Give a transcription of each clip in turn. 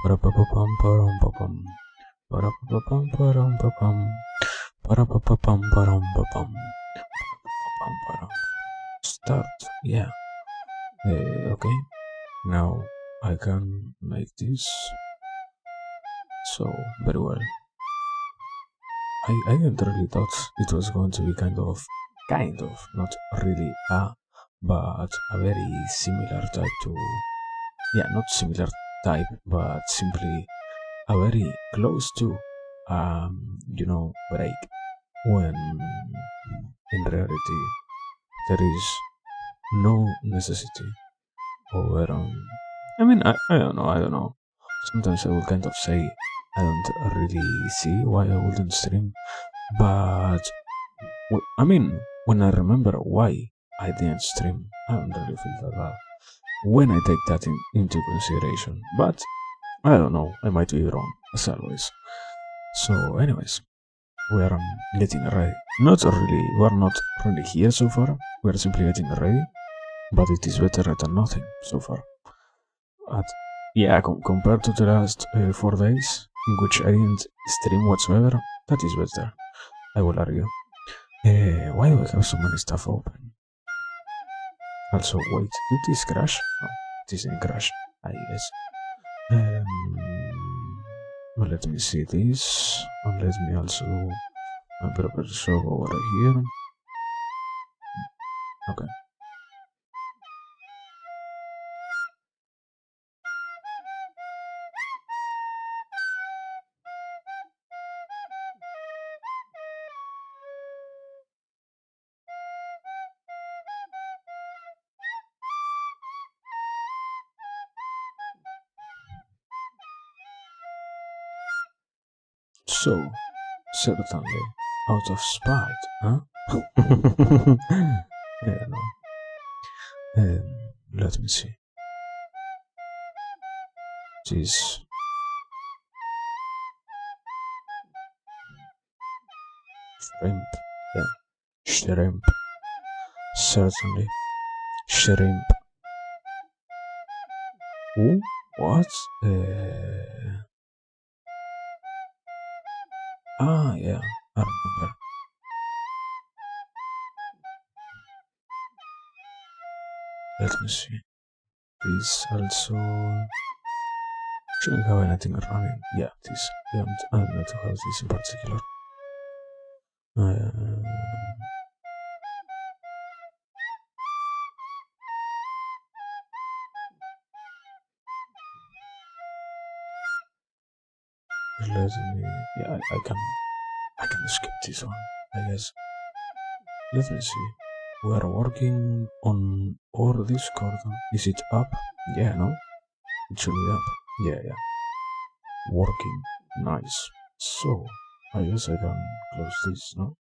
Parapapam param papam. Parapapam param papam. Parapapam param papam. Parapapam param. Start. Yeah. Okay. Now I can make this. So very well. I didn't really thought it was going to be kind of, not really but a very similar type to, not similar type, but simply a very close to, break, when in reality there is no necessity, or, I don't know. Sometimes I will kind of say I don't really see why I wouldn't stream, but when I remember why I didn't stream, I don't really feel that bad when I take that into consideration. But I don't know, I might be wrong, as always. So, anyways, we are getting ready. We are not really here so far, we are simply getting ready, but it is better than nothing so far. But yeah, compared to the last 4 days, in which I didn't stream whatsoever, that is better, I will argue. Why do I have so many stuff open? Also, wait, did this crash? No, this didn't crash, I guess. Well, let me see this, and let me also prepare the show over here. Okay. So, certainly, out of spite, huh? I don't know. Let me see. This. Shrimp. Yeah. Shrimp. Certainly. Shrimp. Ooh, what? Yeah, I remember. Let me see. This also shouldn't have anything running. Yeah, this. I don't need to have this in particular. Let me. Yeah, I can skip this one, I guess. Let me see. We are working on our Discord. Is it up? Yeah, no? It should be up. Yeah. Working. Nice. So, I guess I can close this, no?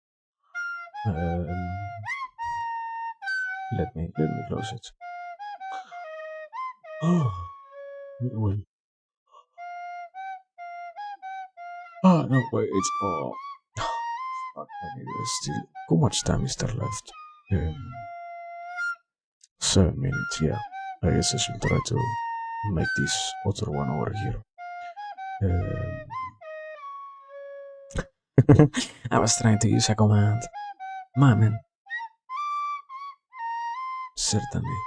Let me close it. Oh, well. No, wait, it's fuck, I need still. How much time is there left? 7 minutes, yeah. I guess I should try to make this other one over here. I was trying to use a command. Man. Certainly,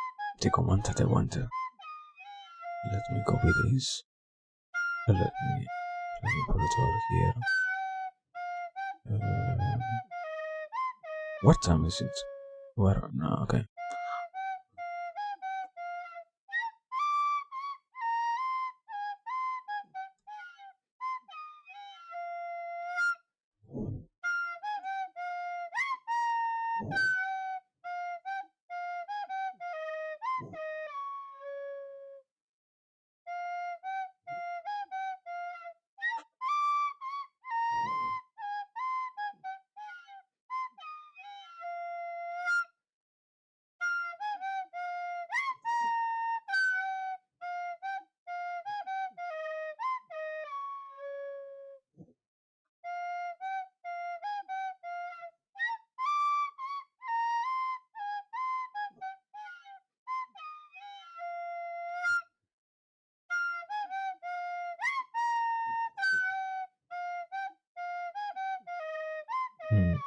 the command that I wanted. Let me copy this. Let me put it over here. What time is it? Where? No, okay. Mm,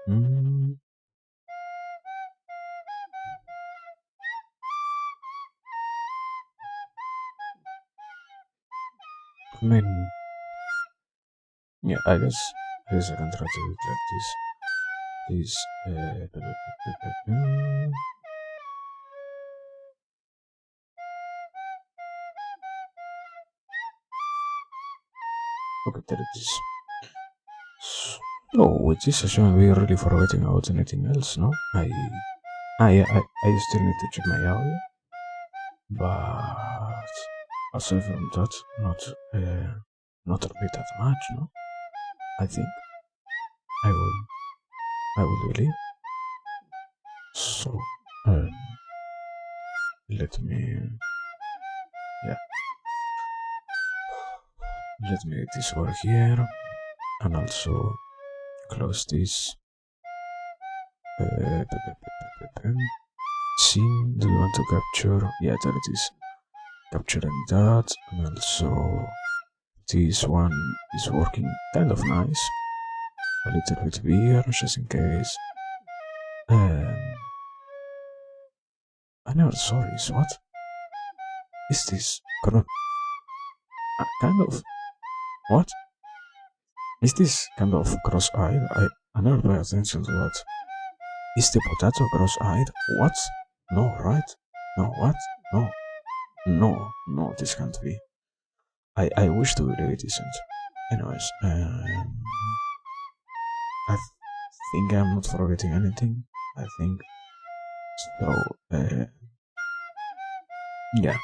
mhm. I mean, yeah, I guess I can try to do like this, okay, there it is. So, with this session, we are really forgetting about anything else, no? Yeah, I still need to check my audio, but aside from that, not really that much, no? I think I will, I will believe. So, um, let me, yeah, let me get this over here, and also close this. Scene, do you want to capture? Yeah, there it is. Capturing that, and also this one is working kind of nice. A little bit weird, just in case. Um, I never saw this. What is this? Kind of. What is this? Kind of cross-eyed. I never pay attention to that. Is the potato cross-eyed? What? No, right? No, what? No, no, this can't be. I wish to believe it isn't. Anyways, I think I'm not forgetting anything. I think so. Yeah.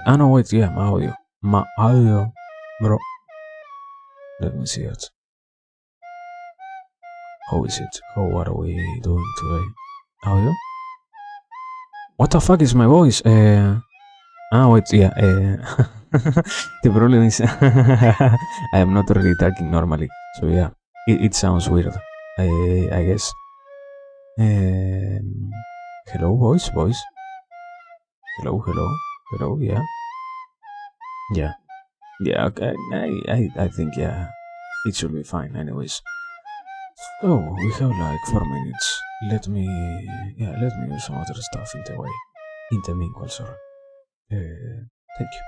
No, wait, yeah, my audio. My audio. Bro, let me see it. How is it? How are we doing today? Audio? What the fuck is my voice? Wait, yeah. The problem is I am not really talking normally. So, yeah, it sounds weird. I guess. Um, hello, voice. Hello, yeah. Yeah. Yeah, okay. I think, yeah, it should be fine, anyways. So, we have like 4 minutes. Let me do some other stuff in the way. In the meanwhile, sorry. Thank you.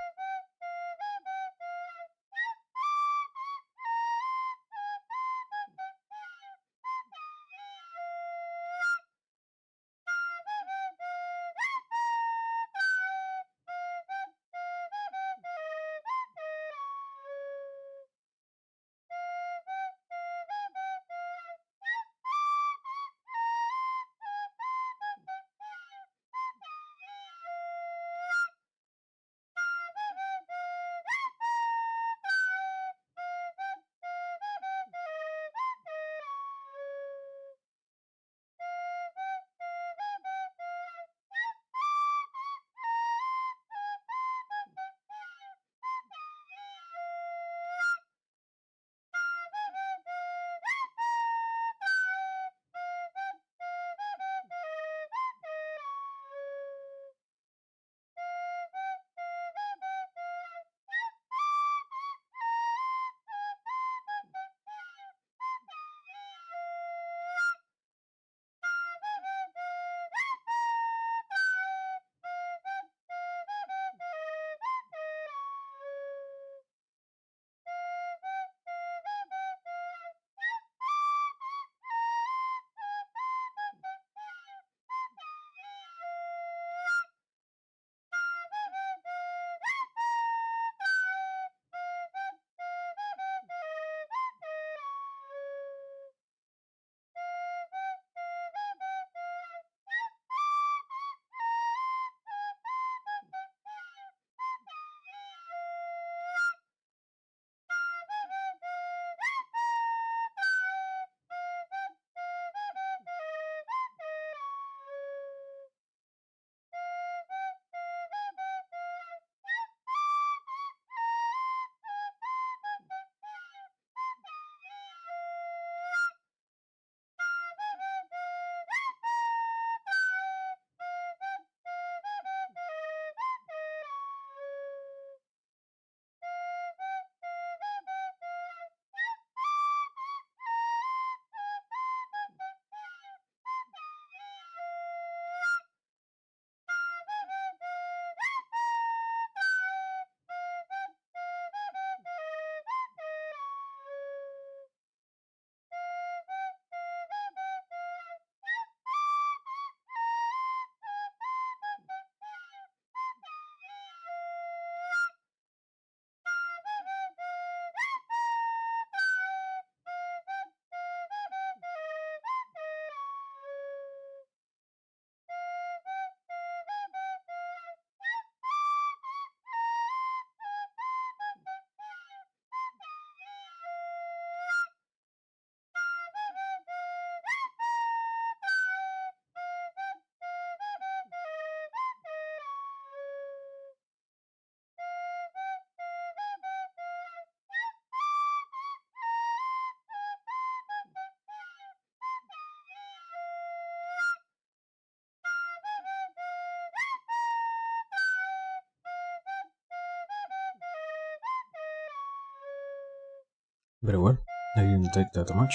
Very well. I didn't take that much.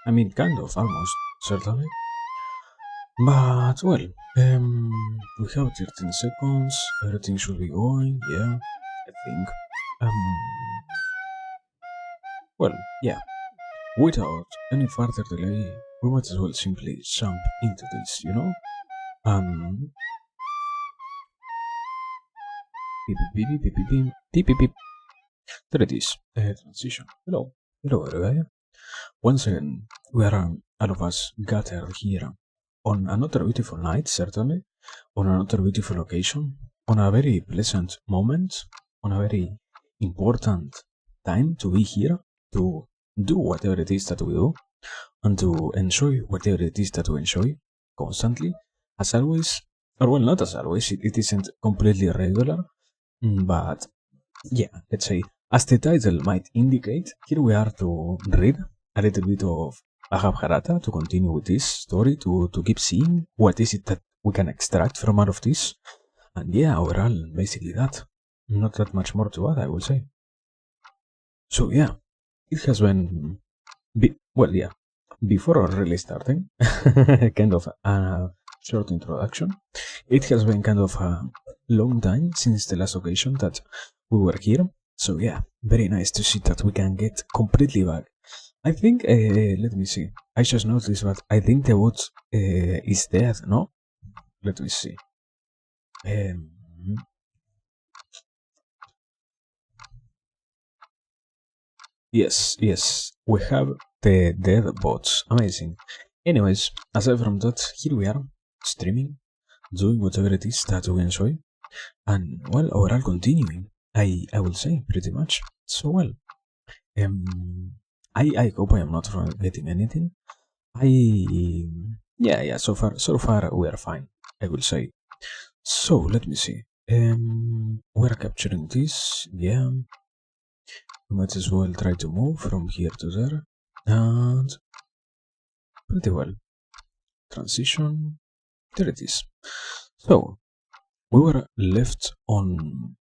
I mean, kind of, almost, certainly. But, well, we have 13 seconds. Everything should be going, yeah, I think. Well, yeah. Without any further delay, we might as well simply jump into this, you know? Um, beep beep beep beep beep beep beep beep beep. There it is. Transition. Hello. Hello, everybody. Once again, we are all of us gathered here on another beautiful night, certainly, on another beautiful occasion, on a very pleasant moment, on a very important time to be here to do whatever it is that we do and to enjoy whatever it is that we enjoy constantly, as always, or well, not as always, it isn't completely regular, but yeah, let's say, as the title might indicate, here we are to read a little bit of Mahabaharata to continue with this story, to keep seeing what is it that we can extract from out of this. And yeah, overall, basically that. Not that much more to add, I will say. So yeah, it has been, well, yeah, before really starting, kind of a short introduction. It has been kind of a long time since the last occasion that we were here. So yeah, very nice to see that we can get completely back. I think, let me see. I just noticed that I think the bot is dead, no? Let me see. Um, yes, yes, we have the dead bots. Amazing. Anyways, aside from that, here we are, streaming, doing whatever it is that we enjoy, and well, overall continuing. I will say pretty much. So well, I hope I am not forgetting anything. Yeah, so far we are fine, I will say. So let me see. We're capturing this, yeah. We might as well try to move from here to there. And pretty well. Transition. There it is. So we were left on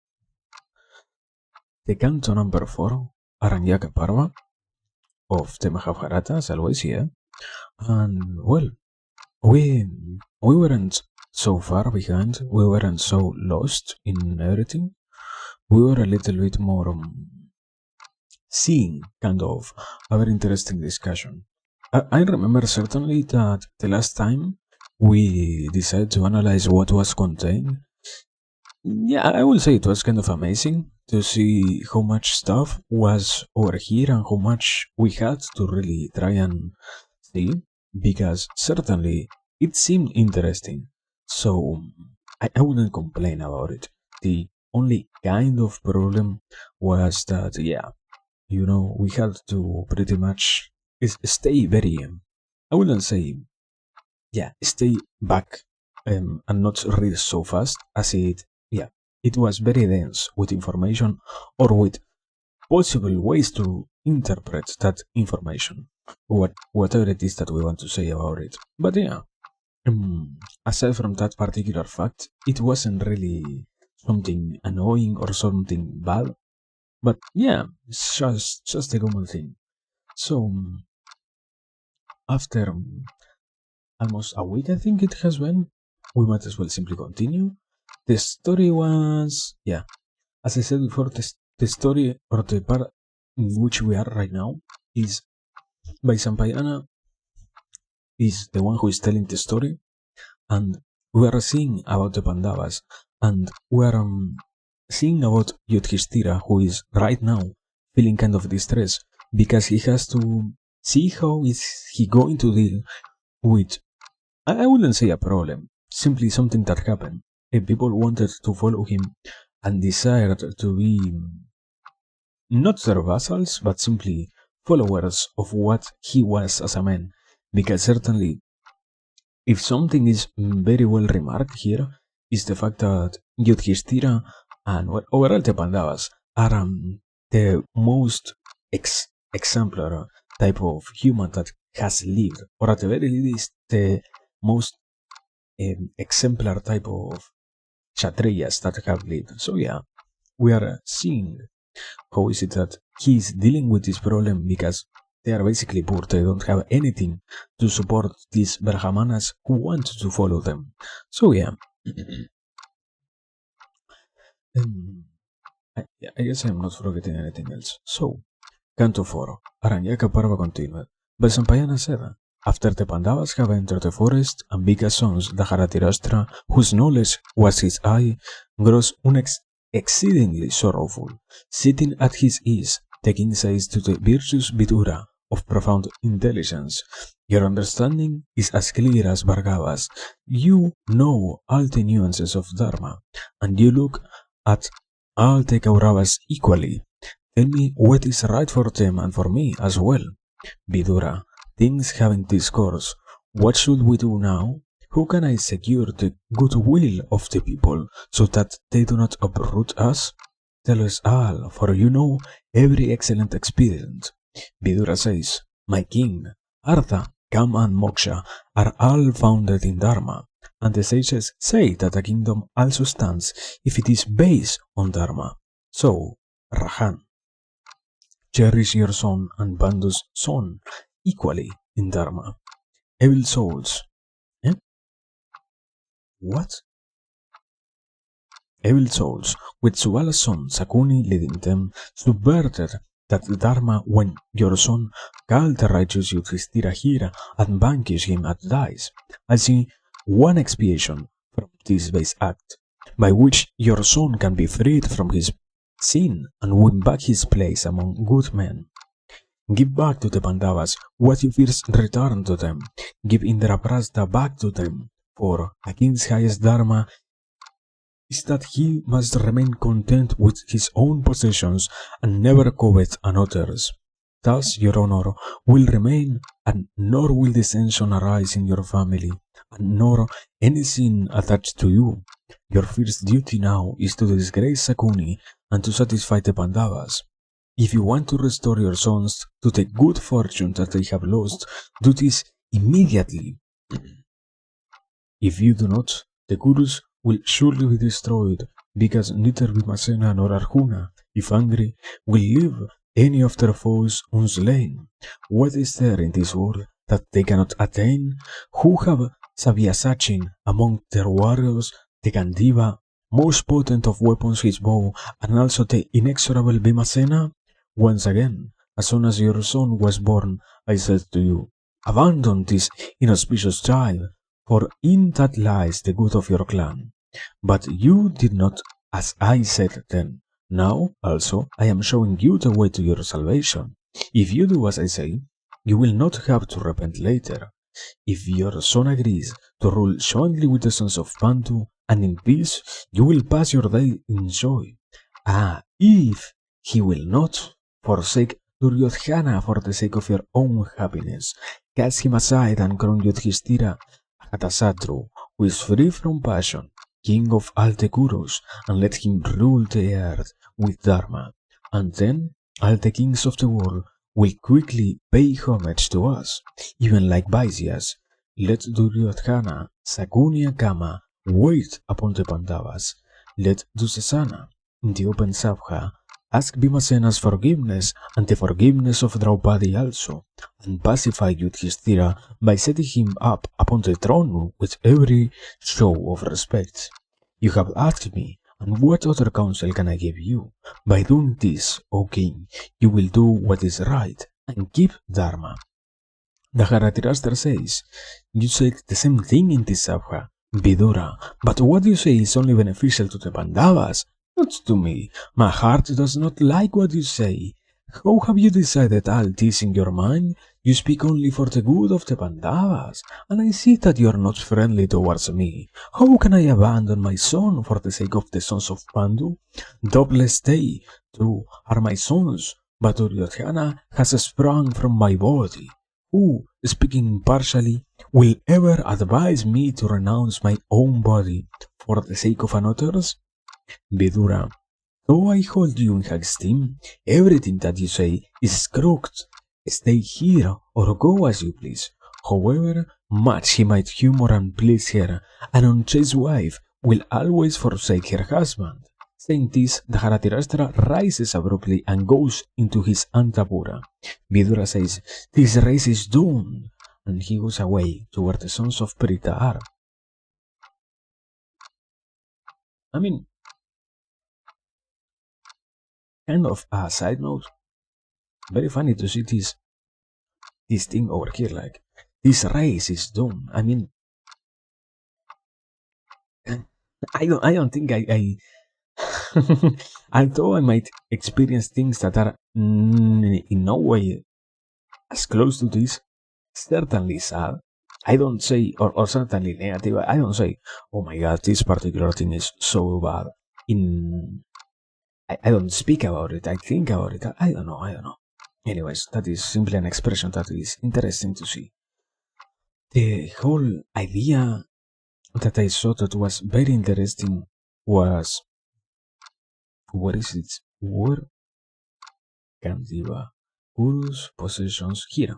the canto number 4, Aranyaka Parva of the Mahabharata, as always, yeah. And well, we weren't so far behind, we weren't so lost in everything. We were a little bit more seeing kind of a very interesting discussion. I remember certainly that the last time we decided to analyze what was contained, yeah, I will say it was kind of amazing to see how much stuff was over here and how much we had to really try and see, because certainly it seemed interesting. So I wouldn't complain about it. The only kind of problem was that, yeah, we had to pretty much stay very, I wouldn't say, yeah, stay back and not read so fast as yeah, it was very dense with information or with possible ways to interpret that information, whatever it is that we want to say about it. But yeah, aside from that particular fact, it wasn't really something annoying or something bad. But yeah, it's just a common thing. So after almost a week, I think it has been, we might as well simply continue. The story was, yeah, as I said before, the story or the part in which we are right now is by Sampayana, is the one who is telling the story, and we are seeing about the Pandavas, and we are seeing about Yudhishthira, who is right now feeling kind of distress because he has to see how is he going to deal with, I wouldn't say a problem, simply something that happened. If people wanted to follow him and desired to be not their vassals, but simply followers of what he was as a man. Because certainly, if something is very well remarked here, is the fact that Yudhishthira and overall the Pandavas are the most exemplar type of human that has lived, or at the very least, the most exemplar type of Kshatriyas that have lived. So yeah, we are seeing How is it that he is dealing with this problem because they are basically poor, they don't have anything to support these Brahmanas who want to follow them. So yeah. I guess I'm not forgetting anything else. So, Canto 4. Aranyaka Parva continued. Vasampayana said, after the Pandavas have entered the forest, Ambika's sons, Daharatirashtra, whose knowledge was his eye, grows exceedingly sorrowful. Sitting at his ease, the king says to the virtuous Vidura, of profound intelligence, your understanding is as clear as Bhargava's. You know all the nuances of Dharma, and you look at all the Kauravas equally. Tell me what is right for them and for me as well. Vidura, things having this course, what should we do now? How can I secure the goodwill of the people so that they do not uproot us? Tell us all, for you know every excellent expedient. Vidura says, my king, Artha, Kama and Moksha are all founded in Dharma, and the sages say that a kingdom also stands if it is based on Dharma. So, Rahan, cherish your son and Bandhu's son equally in Dharma. Evil souls. Eh? What? Evil souls, with Subala's son Sakuni leading them, subverted that Dharma when your son called the righteous Yudhishthira here and vanquished him at dice. I see one expiation from this base act, by which your son can be freed from his sin and win back his place among good men. Give back to the Pandavas what you first returned to them. Give Indraprastha back to them, for a king's highest dharma is that he must remain content with his own possessions and never covet another's. Thus your honor will remain, and nor will dissension arise in your family, and nor any sin attached to you. Your first duty now is to disgrace Sakuni and to satisfy the Pandavas. If you want to restore your sons to the good fortune that they have lost, do this immediately. If you do not, the Kurus will surely be destroyed, because neither Bhimasena nor Arjuna, if angry, will leave any of their foes unslain. What is there in this world that they cannot attain? Who have Savyasachin among their warriors, the Gandiva, most potent of weapons his bow, and also the inexorable Bhimasena? Once again, as soon as your son was born, I said to you, abandon this inauspicious child, for in that lies the good of your clan. But you did not, as I said then. Now, also, I am showing you the way to your salvation. If you do as I say, you will not have to repent later. If your son agrees to rule jointly with the sons of Pandu, and in peace, you will pass your day in joy. If he will not, forsake Duryodhana for the sake of your own happiness. Cast him aside and crown Yudhishthira, Ajatasattu, who is free from passion, king of all the Kurus, and let him rule the earth with Dharma. And then all the kings of the world will quickly pay homage to us, even like Vaisyas. Let Duryodhana, Sakuni and Kama wait upon the Pandavas. Let Dusasana, in the open Sabha, ask Bhimasena's forgiveness and the forgiveness of Draupadi also, and pacify Yudhishthira by setting him up upon the throne with every show of respect. You have asked me, and what other counsel can I give you? By doing this, O king, you will do what is right and keep Dharma. Daharatirashtra says, you said the same thing in this Sabha, Vidura, but what you say is only beneficial to the Pandavas, not to me. My heart does not like what you say. How have you decided all this in your mind? You speak only for the good of the Pandavas, and I see that you are not friendly towards me. How can I abandon my son for the sake of the sons of Pandu? Doubtless they, too, are my sons, but Duryodhana has sprung from my body. Who, speaking impartially, will ever advise me to renounce my own body for the sake of another's? Vidura, though I hold you in high esteem, everything that you say is crooked. Stay here or go as you please. However much he might humor and please her, an unchaste wife will always forsake her husband. Saying this, Dharatirashtra rises abruptly and goes into his Antapura. Vidura says, "This race is doomed," and he goes away toward the sons of Pritahar. I mean, kind of a side note, very funny to see this thing over here, like, this race is doomed. I mean, I don't think I although I might experience things that are in no way as close to this, certainly sad. I don't say, or certainly negative, I don't say, oh my god, this particular thing is so bad. I don't speak about it, I think about it, I don't know. Anyways, that is simply an expression that is interesting to see. The whole idea that I saw that was very interesting was, what is its word? Kandiva. Guru's possessions here.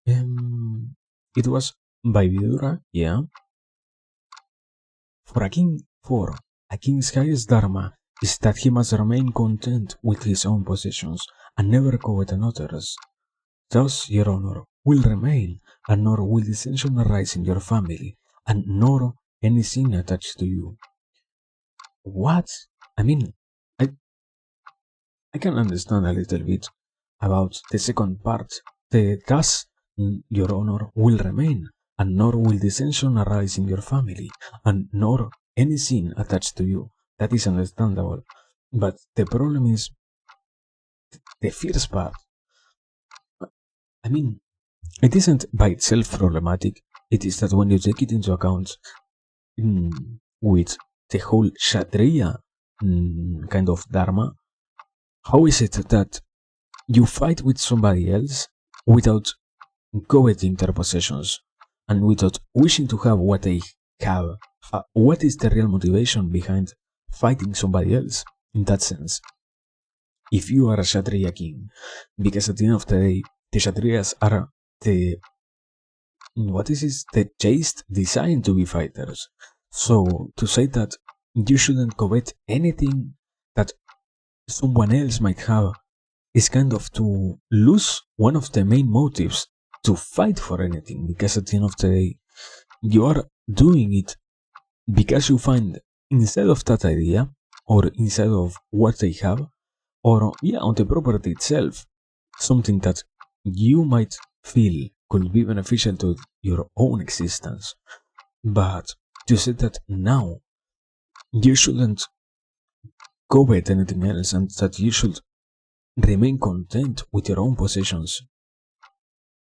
It was by Vidura, yeah. For a king's highest dharma is that he must remain content with his own possessions and never covet another's. Thus your honor will remain, and nor will dissension arise in your family, and nor any sin attached to you. What? I mean, I can understand a little bit about the second part. Thus your honor will remain, and nor will dissension arise in your family, and nor any sin attached to you. That is understandable. But the problem is the first part. I mean, it isn't by itself problematic. It is that when you take it into account with the whole Kshatriya kind of dharma, how is it that you fight with somebody else without coveting their possessions and without wishing to have what they have? What is the real motivation behind fighting somebody else in that sense? If you are a Kshatriya king, because at the end of the day, the Kshatriyas are the chaste designed to be fighters. So to say that you shouldn't covet anything that someone else might have is kind of to lose one of the main motives to fight for anything, because at the end of the day, you are doing it because you find, instead of that idea, or instead of what they have, or on the property itself, something that you might feel could be beneficial to your own existence. But to say that now you shouldn't covet anything else and that you should remain content with your own possessions,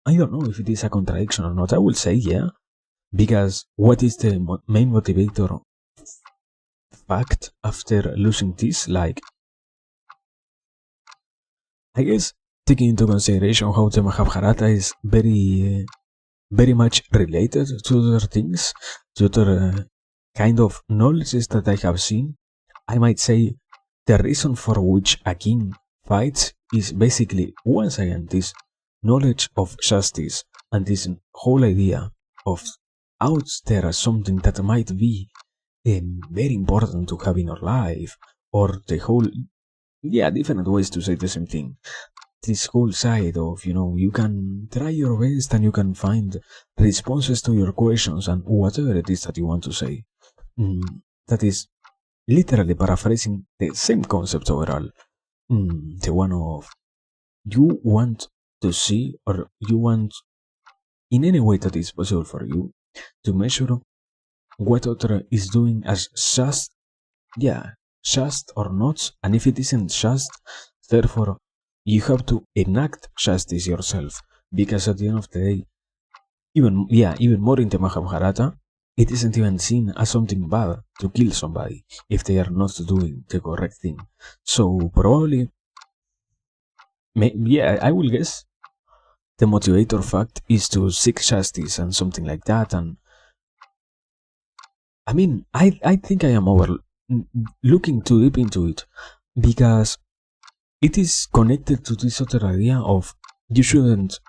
I don't know if it is a contradiction or not. I will say yeah, because what is the main motivator fact after losing this? Like, I guess taking into consideration how the Mahabaharata is very much related to other things, to other kind of knowledges that I have seen, I might say the reason for which a king fights is basically, once again, this knowledge of justice and this whole idea of out there as something that might be very important to have in our life, or the whole, different ways to say the same thing. This whole side of, you can try your best and you can find responses to your questions and whatever it is that you want to say. That is literally paraphrasing the same concept overall. The one of, you want to see, or you want, in any way that is possible for you, to measure what other is doing as just, just or not, and if it isn't just, therefore you have to enact justice yourself, because at the end of the day, even more in the Mahabharata, it isn't even seen as something bad to kill somebody if they are not doing the correct thing. So probably, I will guess the motivator fact is to seek justice and something like that. And I mean, I think I am looking too deep into it, because it is connected to this other idea of you shouldn't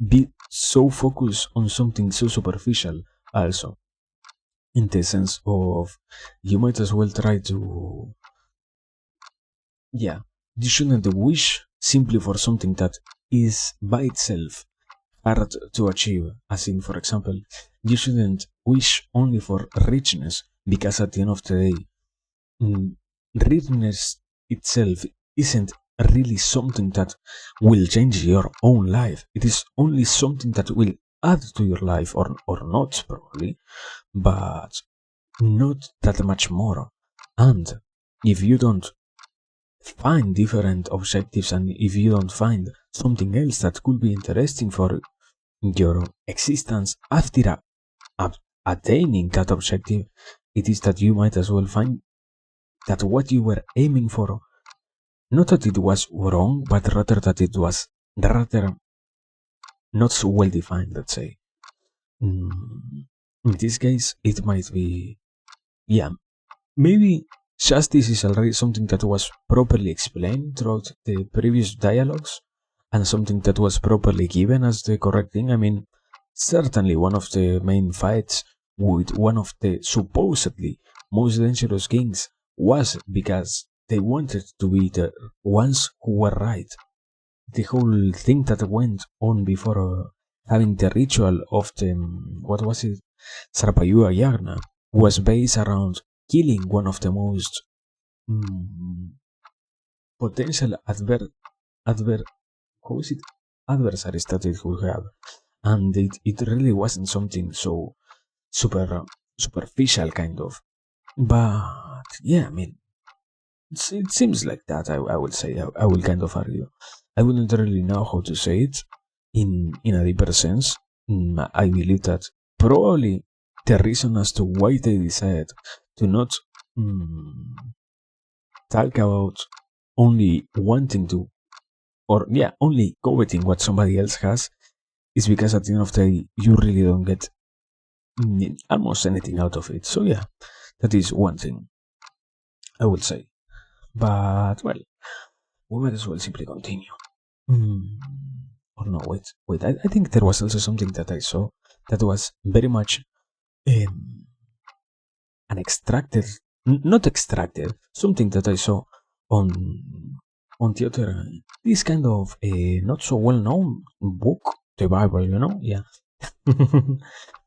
be so focused on something so superficial also, in the sense of you might as well try to yeah, you shouldn't wish simply for something that is by itself hard to achieve. As in, for example, you shouldn't wish only for richness because at the end of the day, mm, richness itself isn't really something that will change your own life. It is only something that will add to your life, or not, probably, but not that much more. And if you don't find different objectives, and if you don't find something else that could be interesting for your existence after attaining that objective, it is that you might as well find that what you were aiming for, not that it was wrong, but rather that it was rather not so well defined, let's say. Mm, in this case, it might be, yeah, maybe justice is already something that was properly explained throughout the previous dialogues, and something that was properly given as the correct thing. I mean, certainly one of the main fights with one of the supposedly most dangerous kings was because they wanted to be the ones who were right. The whole thing that went on before having the ritual of the, what was it, Sarpayua Yagna, was based around killing one of the most mm, potential adver how is it, adversaries that it could have, and it really wasn't something so super superficial kind of. But yeah, I mean, it seems like that. I will say, I will kind of argue. I wouldn't really know how to say it in a deeper sense. I believe that probably the reason as to why they decided to not mm, talk about only wanting to, or yeah, only coveting what somebody else has, is because at the end of the day, you really don't get almost anything out of it. So yeah, that is one thing I would say. But well, we might as well simply continue. Mm. Or no, wait. I think there was also something that I saw that was very much um, an extracted, not extracted, something that I saw on on the other, this kind of not so well known book, the Bible, yeah.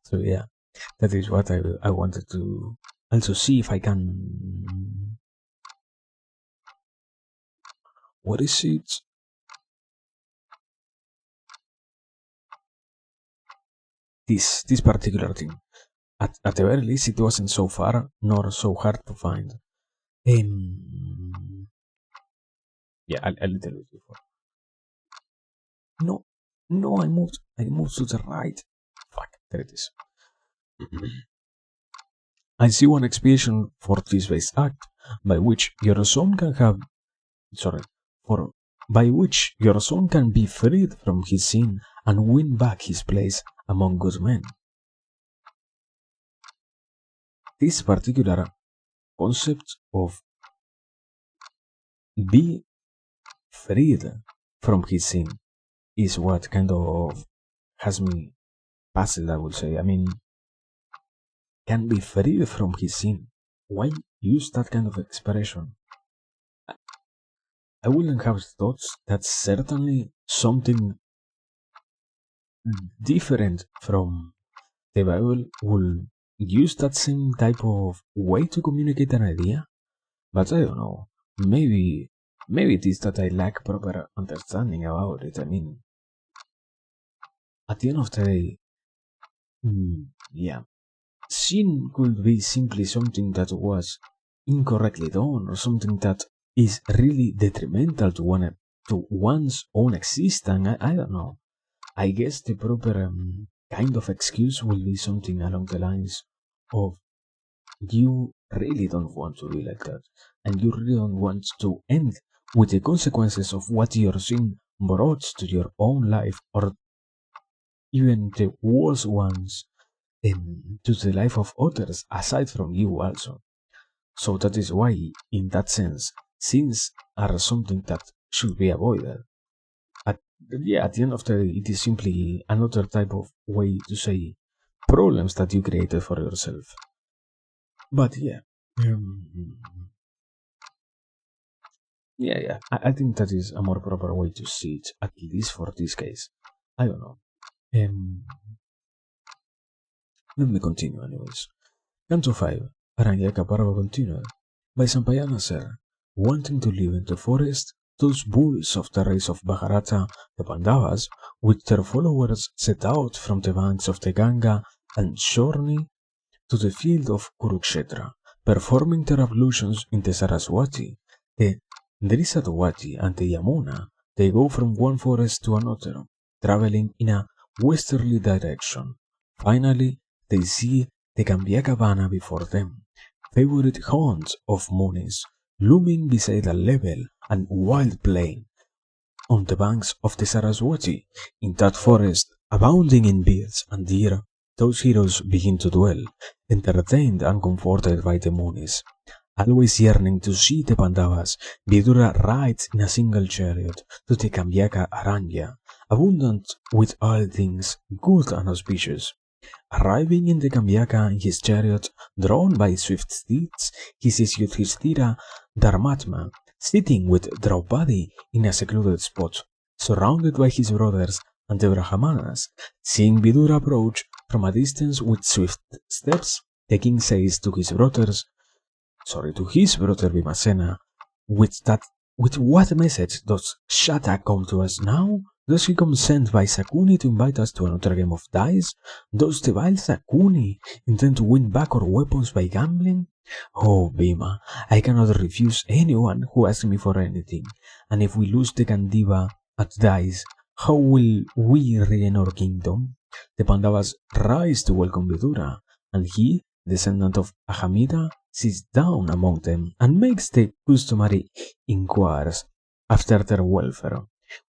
So yeah, that is what I wanted to also see if I can. What is it? This particular thing. At the very least, it wasn't so far nor so hard to find. Yeah, a little bit before. No, no, I moved to the right. Fuck, there it is. I see one expiation for this base act, by which your son can have, sorry, for by which your son can be freed from his sin and win back his place among good men. This particular concept of be freed from his sin is what kind of has me puzzled, I would say. I mean, can be freed from his sin. Why use that kind of expression? I wouldn't have thought that's certainly something different from the Bible will use that same type of way to communicate an idea, but I don't know. Maybe it is that I lack proper understanding about it. I mean, at the end of the day, yeah, sin could be simply something that was incorrectly done, or something that is really detrimental to one's own existence. I don't know. I guess the proper kind of excuse will be something along the lines of you really don't want to be like that, and you really don't want to end with the consequences of what your sin brought to your own life, or even the worst ones to the life of others aside from you also. So that is why, in that sense, sins are something that should be avoided. At, yeah, at the end of the day, it is simply another type of way to say problems that you created for yourself. But yeah, um, Yeah. I think that is a more proper way to see it, at least for this case. I don't know. Um, Let me continue, anyways. Canto 5. Aranyaka Parva continued. By Sampayana Sir, wanting to live in the forest, those bulls of the race of Bhagarata, the Pandavas, with their followers set out from the banks of the Ganga and journey to the field of Kurukshetra, performing their ablutions in the Saraswati, the Drisatwati, and the Yamuna. They go from one forest to another, traveling in a westerly direction. Finally, they see the Gambiakavana before them, favorite haunt of Munis, looming beside a level and wild plain on the banks of the Saraswati. In that forest, abounding in bears and deer, those heroes begin to dwell, entertained and comforted by the Munis. Always yearning to see the Pandavas, Vidura rides in a single chariot to the Kambyaka Aranya, abundant with all things good and auspicious. Arriving in the Kambyaka in his chariot, drawn by swift steeds, he sees Yudhishthira Dharmatma sitting with Draupadi in a secluded spot, surrounded by his brothers and the Brahmanas. Seeing Vidura approach from a distance with swift steps, the king says to his to his brother Vimasena, with what message does Shata come to us now? Does he come sent by Sakuni to invite us to another game of dice? Does the vile Sakuni intend to win back our weapons by gambling? Oh, Bhima, I cannot refuse anyone who asks me for anything, and if we lose the Gandiva at dice, how will we regain our kingdom? The Pandavas rise to welcome Vidura, and he, descendant of Ahamida, sits down among them and makes the customary inquiries after their welfare.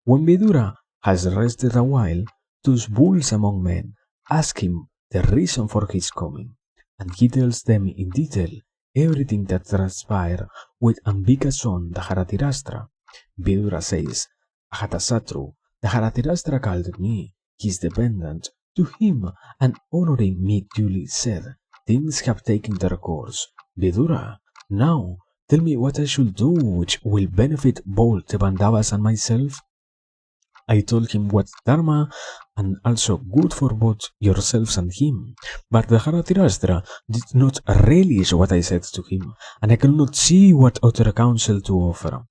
When Vidura has rested a while, those bulls among men ask him the reason for his coming, and he tells them in detail everything that transpired with Ambika's son, the Haratirastra. Vidura says, Ajatasatru, the Haratirastra called me, his dependent, to him, and honoring me duly said, things have taken their course. Vidura, now tell me what I should do which will benefit both the Pandavas and myself. I told him what's dharma and also good for both yourselves and him. But the Haratirastra did not relish what I said to him, and I could not see what other counsel to offer.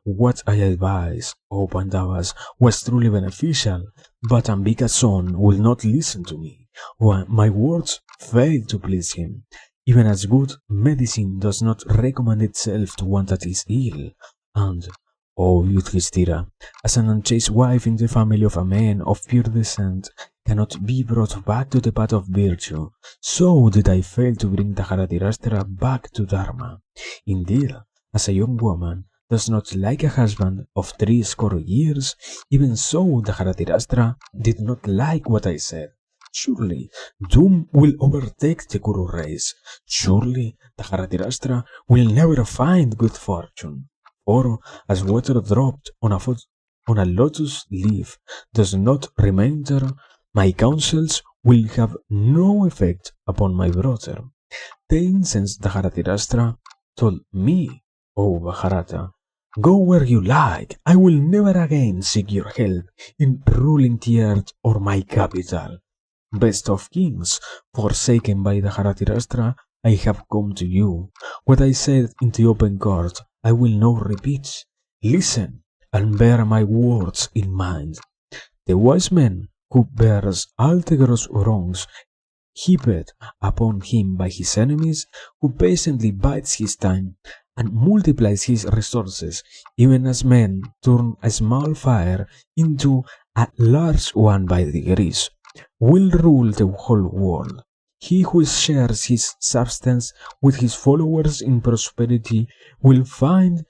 What I advise, O Pandavas, was truly beneficial, but Ambika's son will not listen to me. My words fail to please him. Even as good medicine does not recommend itself to one that is ill, and, O Yudhishthira, as an unchaste wife in the family of a man of pure descent cannot be brought back to the path of virtue, so did I fail to bring the Haratirastra back to Dharma. Indeed, as a young woman does not like a husband of 60 years, even so the Haratirastra did not like what I said. Surely doom will overtake the Kuru race. Surely the Haratirastra will never find good fortune. For as water dropped on a lotus leaf does not remain there, my counsels will have no effect upon my brother. Then since the Haratirastra told me, O Bhagarata, go where you like, I will never again seek your help in ruling the earth or my capital. Best of kings, forsaken by the Haratirastra, I have come to you. What I said in the open court, I will not repeat. Listen, and bear my words in mind. The wise man who bears all the gross wrongs heaped upon him by his enemies, who patiently bides his time and multiplies his resources, even as men turn a small fire into a large one by degrees, will rule the whole world. He who shares his substance with his followers in prosperity will find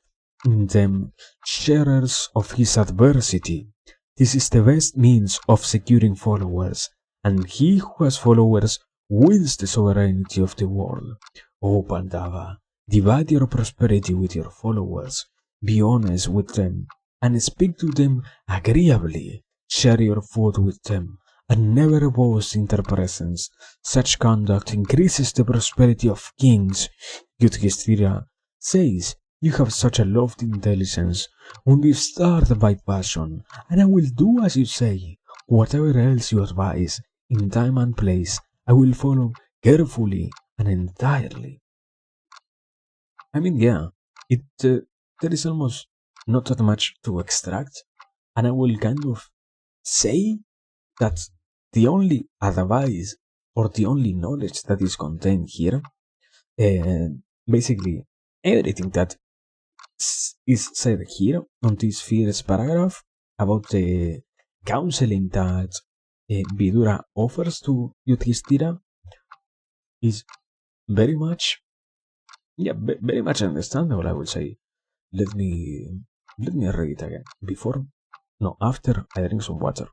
in them sharers of his adversity. This is the best means of securing followers, and he who has followers wins the sovereignty of the world. O Pandava, divide your prosperity with your followers, be honest with them, and speak to them agreeably. Share your food with them, and never boast in their presence. Such conduct increases the prosperity of kings. Yudhishthira says, You have such a lofty intelligence when you start by passion, and I will do as you say. Whatever else you advise, in time and place, I will follow carefully and entirely. I mean, yeah, it there is almost not that much to extract, and I will kind of say that the only advice or the only knowledge that is contained here, basically everything that is said here on this first paragraph about the counseling that Vidura offers to Yudhishthira is very much, yeah, very much understandable. I would say. Let me let me read it again. Before, no, after I drink some water.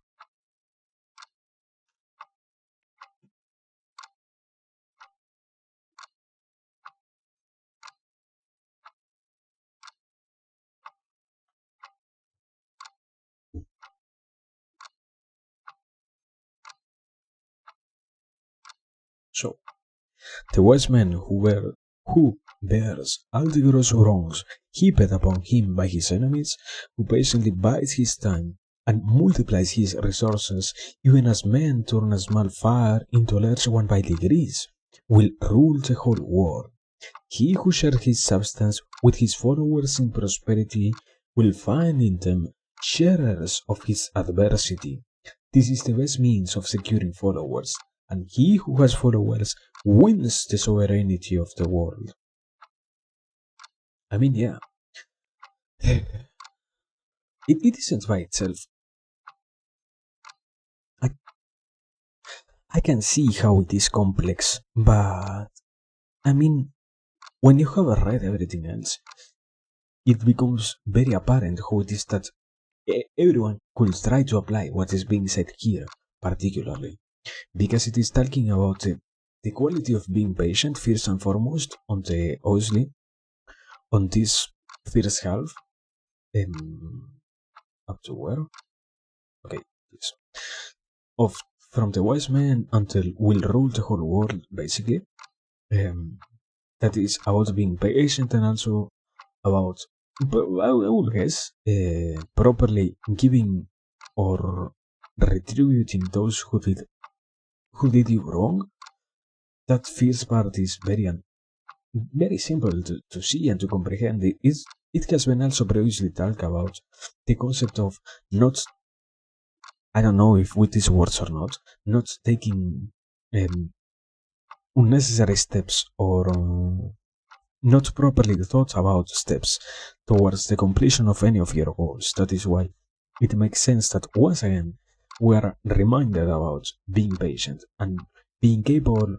So, the wise man who bears all the gross wrongs heaped upon him by his enemies, who patiently bides his time and multiplies his resources, even as men turn a small fire into a large one by degrees, will rule the whole world. He who shares his substance with his followers in prosperity will find in them sharers of his adversity. This is the best means of securing followers, and he who has followers wins the sovereignty of the world. I mean, yeah, it isn't by itself. I, I can see how it is complex, but I mean, when you have read everything else, it becomes very apparent how it is that everyone could try to apply what is being said here, particularly, because it is talking about the quality of being patient first and foremost on the obviously on this first half, up to where? Okay, yes. Of from the wise man until will rule the whole world, basically. Um, that is about being patient and also about, I would guess, properly giving or retributing those who did you wrong. That first part is very simple to see and to comprehend. It has been also previously talked about the concept of not, I don't know if with these words or not taking um, unnecessary steps or not properly thought about steps towards the completion of any of your goals. That is why it makes sense that once again we are reminded about being patient and being capable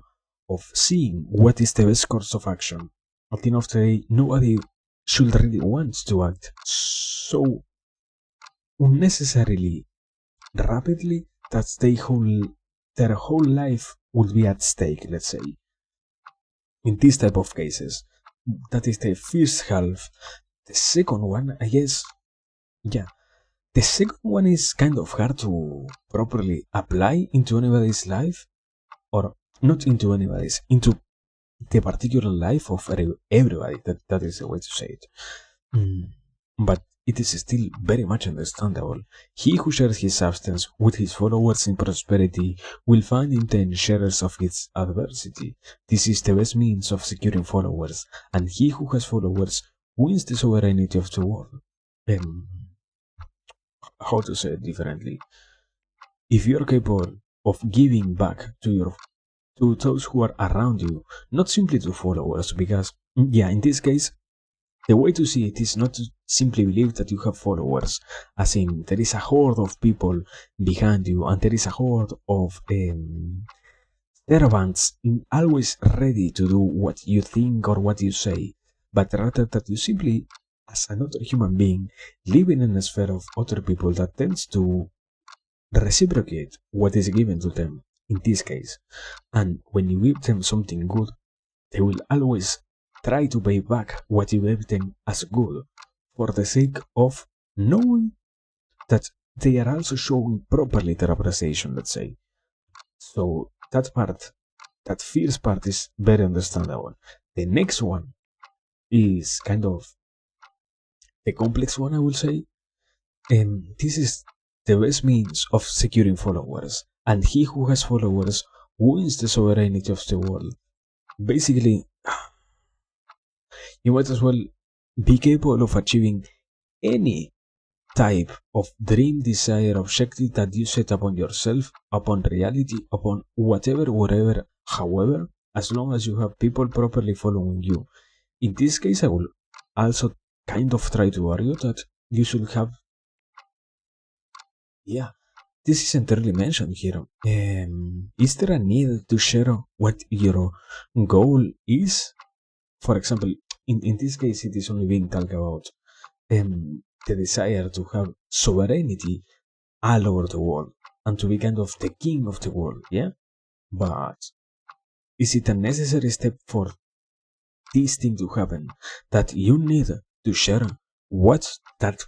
of seeing what is the best course of action. At the end of the day, nobody should really want to act so unnecessarily rapidly that their whole life would be at stake, let's say. In this type of cases, that is the first half. The second one, I guess, yeah, the second one is kind of hard to properly apply into anybody's life, or not into anybody's, into the particular life of everybody. That is the way to say it. Mm, But it is still very much understandable. He who shares his substance with his followers in prosperity will find in them sharers of his adversity. This is the best means of securing followers, and he who has followers wins the sovereignty of the world. Um, how to say it differently? If you are capable of giving back to those who are around you, not simply to followers, because yeah, in this case the way to see it is not to simply believe that you have followers, as in there is a horde of people behind you and there is a horde of servants always ready to do what you think or what you say, but rather that you simply, as another human being, living in a sphere of other people that tends to reciprocate what is given to them in this case. And when you give them something good, they will always try to pay back what you gave them as good for the sake of knowing that they are also showing properly their appreciation, let's say. So that first part is very understandable. The next one is kind of the complex one, I will say. And this is the best means of securing followers. And he who has followers wins the sovereignty of the world. Basically, you might as well be capable of achieving any type of dream, desire, objective that you set upon yourself, upon reality, upon whatever, however, as long as you have people properly following you. In this case, I will also kind of try to argue that you should have, yeah, this isn't really mentioned here. Is there a need to share what your goal is? For example, in this case, it is only being talked about the desire to have sovereignty all over the world and to be kind of the king of the world, yeah? But is it a necessary step for this thing to happen that you need to share what that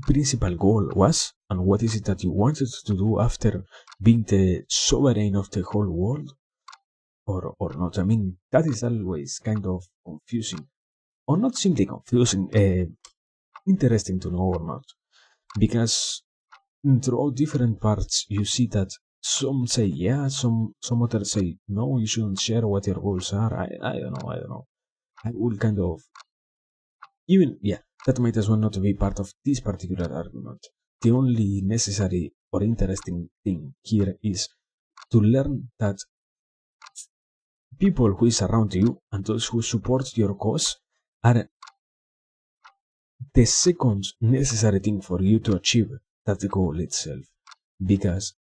principal goal was and what is it that you wanted to do after being the sovereign of the whole world, or not? I mean, that is always kind of confusing, or not simply confusing, interesting to know or not, because throughout different parts you see that some say yeah, some others say no, you shouldn't share what your goals are. I don't know. I will kind of, even, yeah, that might as well not be part of this particular argument. The only necessary or interesting thing here is to learn that people who is around you and those who support your cause are the second necessary thing for you to achieve that goal itself. Because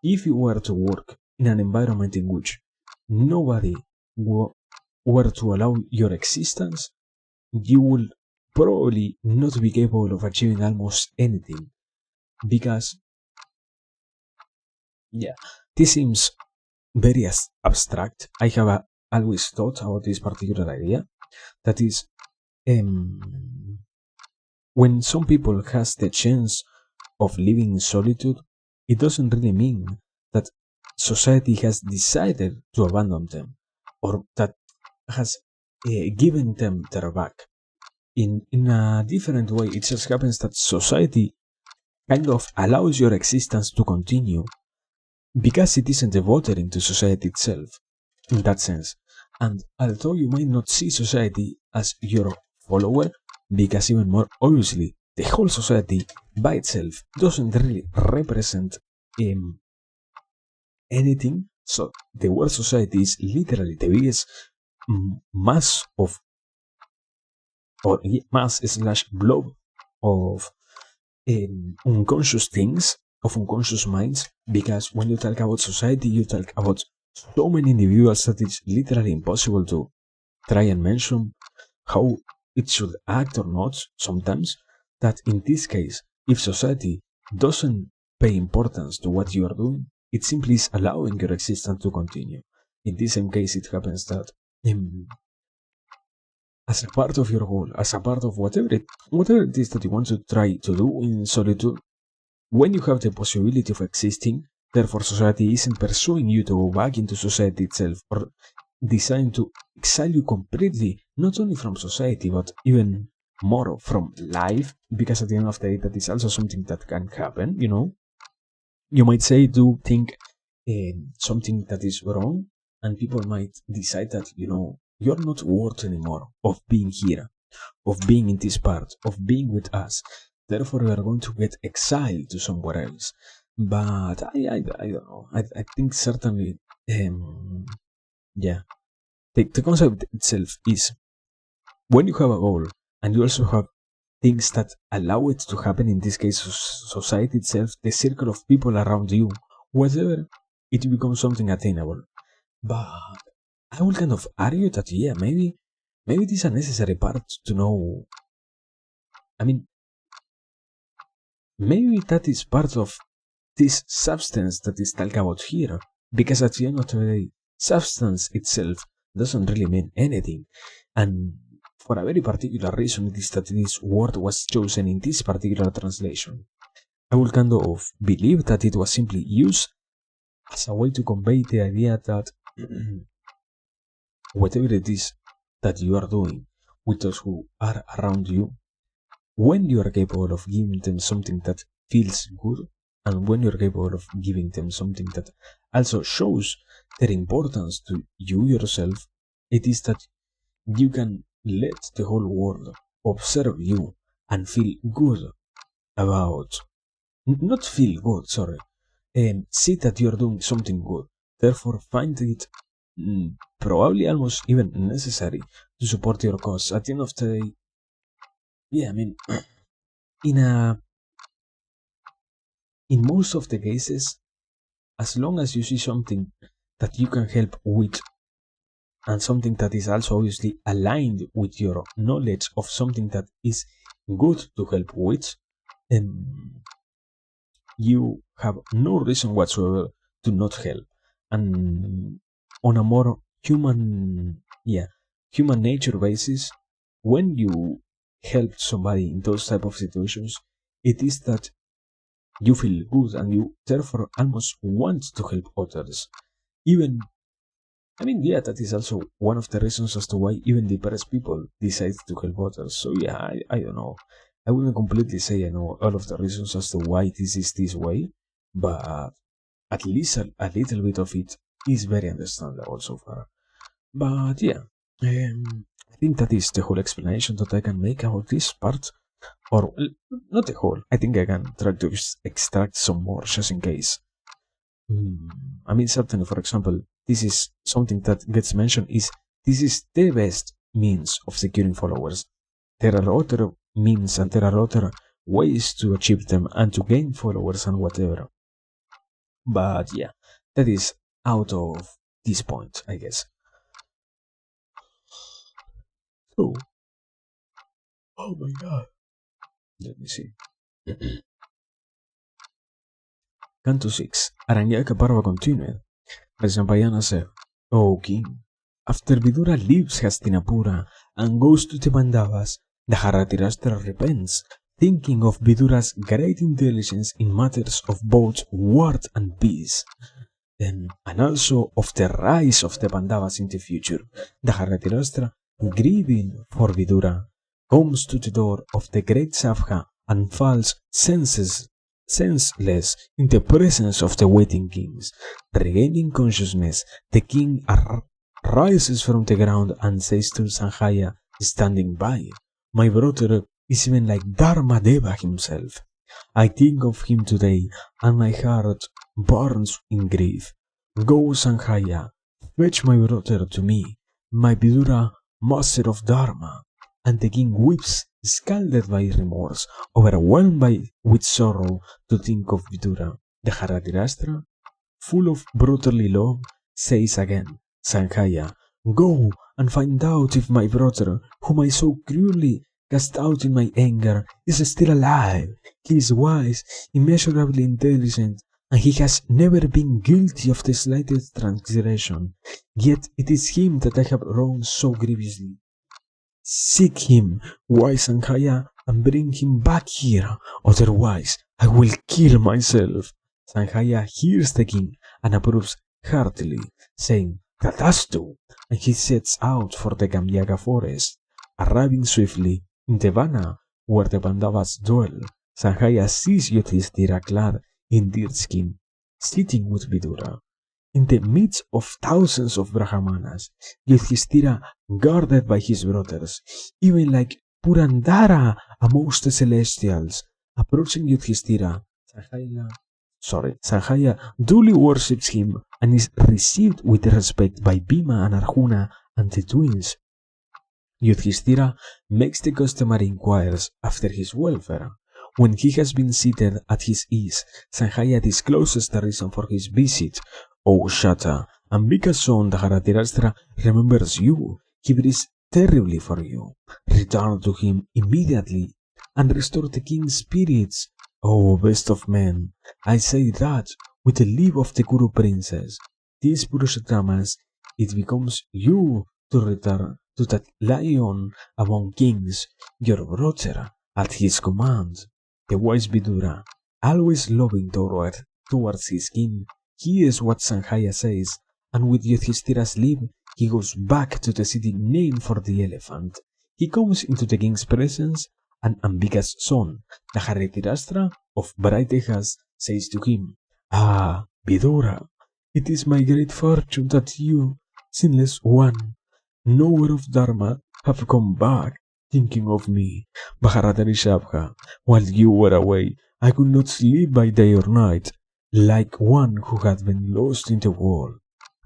if you were to work in an environment in which nobody were to allow your existence, you will probably not be capable of achieving almost anything. Because, yeah, this seems very abstract. I have always thought about this particular idea. That is, when some people has the chance of living in solitude, it doesn't really mean that society has decided to abandon them or that has given them their back. In a different way, it just happens that society kind of allows your existence to continue because it isn't devoted into society itself, in that sense. And although you might not see society as your follower, because even more obviously, the whole society by itself doesn't really represent anything. So the word society is literally the biggest mass of, or mass slash blob of unconscious things, of unconscious minds, because when you talk about society, you talk about so many individuals that it's literally impossible to try and mention how it should act or not sometimes. That in this case, if society doesn't pay importance to what you are doing, it simply is allowing your existence to continue. In this same case, it happens that as a part of your goal, as a part of whatever it is that you want to try to do in solitude, when you have the possibility of existing, therefore society isn't pursuing you to go back into society itself or designed to exile you completely, not only from society, but even more from life, because at the end of the day, that is also something that can happen, you know. You might say, do think something that is wrong, and people might decide that, you know, you're not worth anymore of being here, of being in this part, of being with us. Therefore, we are going to get exiled to somewhere else. But I don't know. I think certainly, yeah, the concept itself is when you have a goal and you also have things that allow it to happen, in this case, society itself, the circle of people around you, whatever, it becomes something attainable. But I will kind of argue that, yeah, maybe it is a necessary part to know. I mean, maybe that is part of this substance that is talked about here, because at the end of the day, substance itself doesn't really mean anything, and for a very particular reason it is that this word was chosen in this particular translation. I will kind of believe that it was simply used as a way to convey the idea that whatever it is that you are doing with those who are around you, when you are capable of giving them something that feels good, and when you're capable of giving them something that also shows their importance to you yourself, it is that you can let the whole world observe you and feel good about, not feel good, sorry, and see that you're doing something good. Therefore, find it probably almost even necessary to support your cause. At the end of the day, yeah, I mean, in a in most of the cases, as long as you see something that you can help with, and something that is also obviously aligned with your knowledge of something that is good to help with, then you have no reason whatsoever to not help. And on a more human nature basis, when you help somebody in those type of situations, it is that you feel good and you therefore almost want to help others. Even, I mean, yeah, that is also one of the reasons as to why even depressed people decide to help others. So yeah, I don't know. I wouldn't completely say I know all of the reasons as to why this is this way, but at least a little bit of it is very understandable so far. But yeah, I think that is the whole explanation that I can make about this part. Or, not the whole, I think I can try to extract some more just in case. I mean, certainly, for example, this is something that gets mentioned is this is the best means of securing followers. There are other means and there are other ways to achieve them and to gain followers and whatever. But yeah, that is out of this point, I guess. So, oh my god. Let me see. Canto 6. Aranyaca parva continued. Vaisnampayana said, O king, after Vidura leaves Hastinapura and goes to the Pandavas, the Dharatirashtra repents, thinking of Vidura's great intelligence in matters of both war and peace, and also of the rise of the Pandavas in the future. The Dharatirashtra, grieving for Vidura, comes to the door of the great Savha and falls senseless in the presence of the waiting kings. Regaining consciousness, the king rises from the ground and says to Sanjaya, standing by, my brother is even like Dharma Deva himself. I think of him today, and my heart burns in grief. Go, Sanjaya, fetch my brother to me, my Vidura, master of Dharma. And the king weeps, scalded by remorse, overwhelmed with sorrow to think of Vidura. The Dharatirashtra, full of brotherly love, says again, Sanjaya, go and find out if my brother, whom I so cruelly cast out in my anger, is still alive. He is wise, immeasurably intelligent, and he has never been guilty of the slightest transgression. Yet it is him that I have wronged so grievously. Seek him, wise Sanjaya, and bring him back here, otherwise I will kill myself. Sanjaya hears the king and approves heartily, saying, That does do, and he sets out for the Gamyaga forest. Arriving swiftly in the Vana, where the Pandavas dwell, Sanjaya sees Yudhishthira clad in deerskin, sitting with Vidura. In the midst of thousands of Brahmanas, Yudhishthira, guarded by his brothers, even like Purandara amongst the celestials, approaching Yudhishthira, Sanjaya duly worships him and is received with respect by Bhima and Arjuna and the twins. Yudhishthira makes the customary inquiries after his welfare. When he has been seated at his ease, Sanjaya discloses the reason for his visit. O Shata, Ambika's son Dharatirashtra remembers you. He breathes terribly for you. Return to him immediately and restore the king's spirits. O best of men, I say that, with the leave of the Kuru princess, these Purushottamas, it becomes you to return to that lion among kings, your brother, at his command. The wise Vidura, always loving towards his king, hears what Sanjaya says, and with Yudhishthira's leave, he goes back to the city named for the elephant. He comes into the king's presence and Ambika's son, the Dharatirashtra of Bharatikas, says to him, "Ah, Vidura, it is my great fortune that you, sinless one, knower of Dharma, have come back, thinking of me, Bharata Rishabha. While you were away, I could not sleep by day or night, like one who had been lost in the world."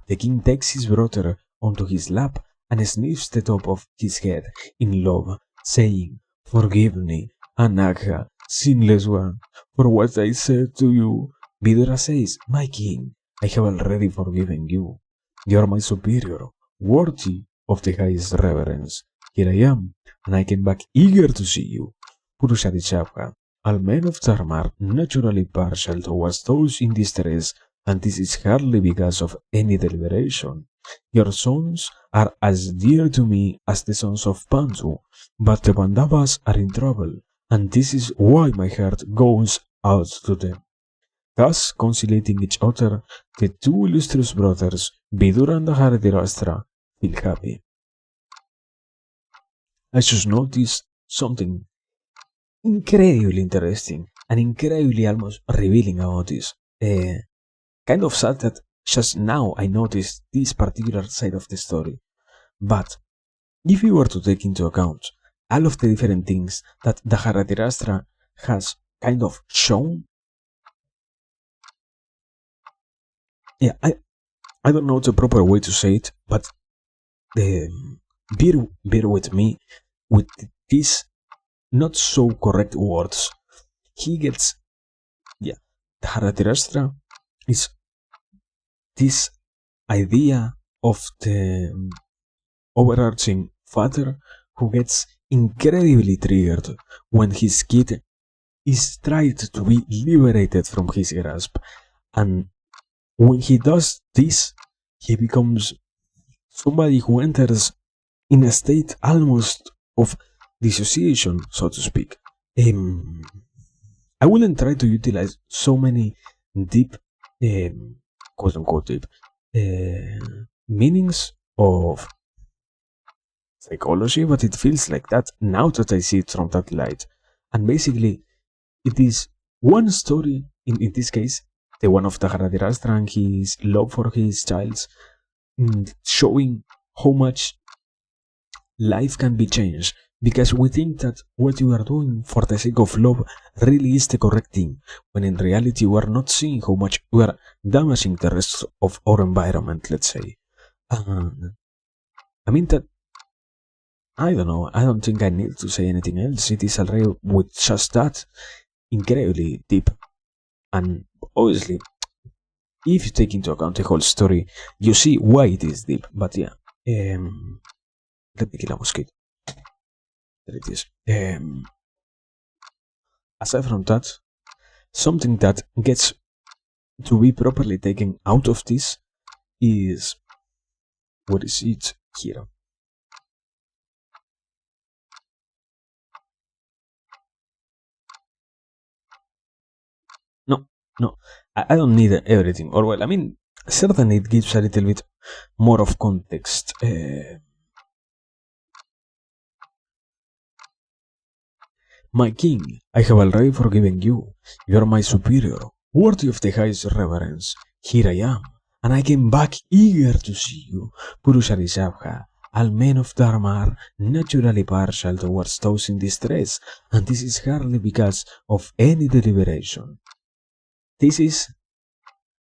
The king takes his brother onto his lap and sniffs the top of his head in love, saying, "Forgive me, Anagha, sinless one, for what I said to you." Vidura says, "My king, I have already forgiven you. You are my superior, worthy of the highest reverence. Here I am, and I came back eager to see you." Purusharishapka, all men of Dharma are naturally partial towards those in distress, and this is hardly because of any deliberation. Your sons are as dear to me as the sons of Pandu, but the Pandavas are in trouble, and this is why my heart goes out to them. Thus, conciliating each other, the two illustrious brothers, Vidura and Dharatirashtra, feel happy. I just noticed something incredibly interesting and incredibly almost revealing about this. Kind of sad that just now I noticed this particular side of the story. But if you were to take into account all of the different things that the Dharatirashtra has kind of shown, yeah, I don't know the proper way to say it, but bear with me with these not so correct words. He gets, yeah, the Dharatirashtra is this idea of the overarching father who gets incredibly triggered when his kid is tried to be liberated from his grasp. And when he does this, he becomes somebody who enters in a state almost of dissociation, so to speak. I wouldn't try to utilize so many deep, quote unquote deep, meanings of psychology, but it feels like that now that I see it from that light. And basically, it is one story, in this case, the one of Dharatirashtra and his love for his child, showing how much life can be changed because we think that what you are doing for the sake of love really is the correct thing, when in reality we are not seeing how much we are damaging the rest of our environment, let's say. I mean that, I don't know, I don't think I need to say anything else. It is already with just that incredibly deep. And obviously, if you take into account the whole story, you see why it is deep. But yeah, let me kill a mosquito. There it is. Aside from that, something that gets to be properly taken out of this is, what is it here? No, I don't need everything. Or well, I mean, certainly it gives a little bit more of context. My king, I have already forgiven you. You are my superior, worthy of the highest reverence. Here I am, and I came back eager to see you. Purusharishabha, all men of Dharma are naturally partial towards those in distress, and this is hardly because of any deliberation. This is,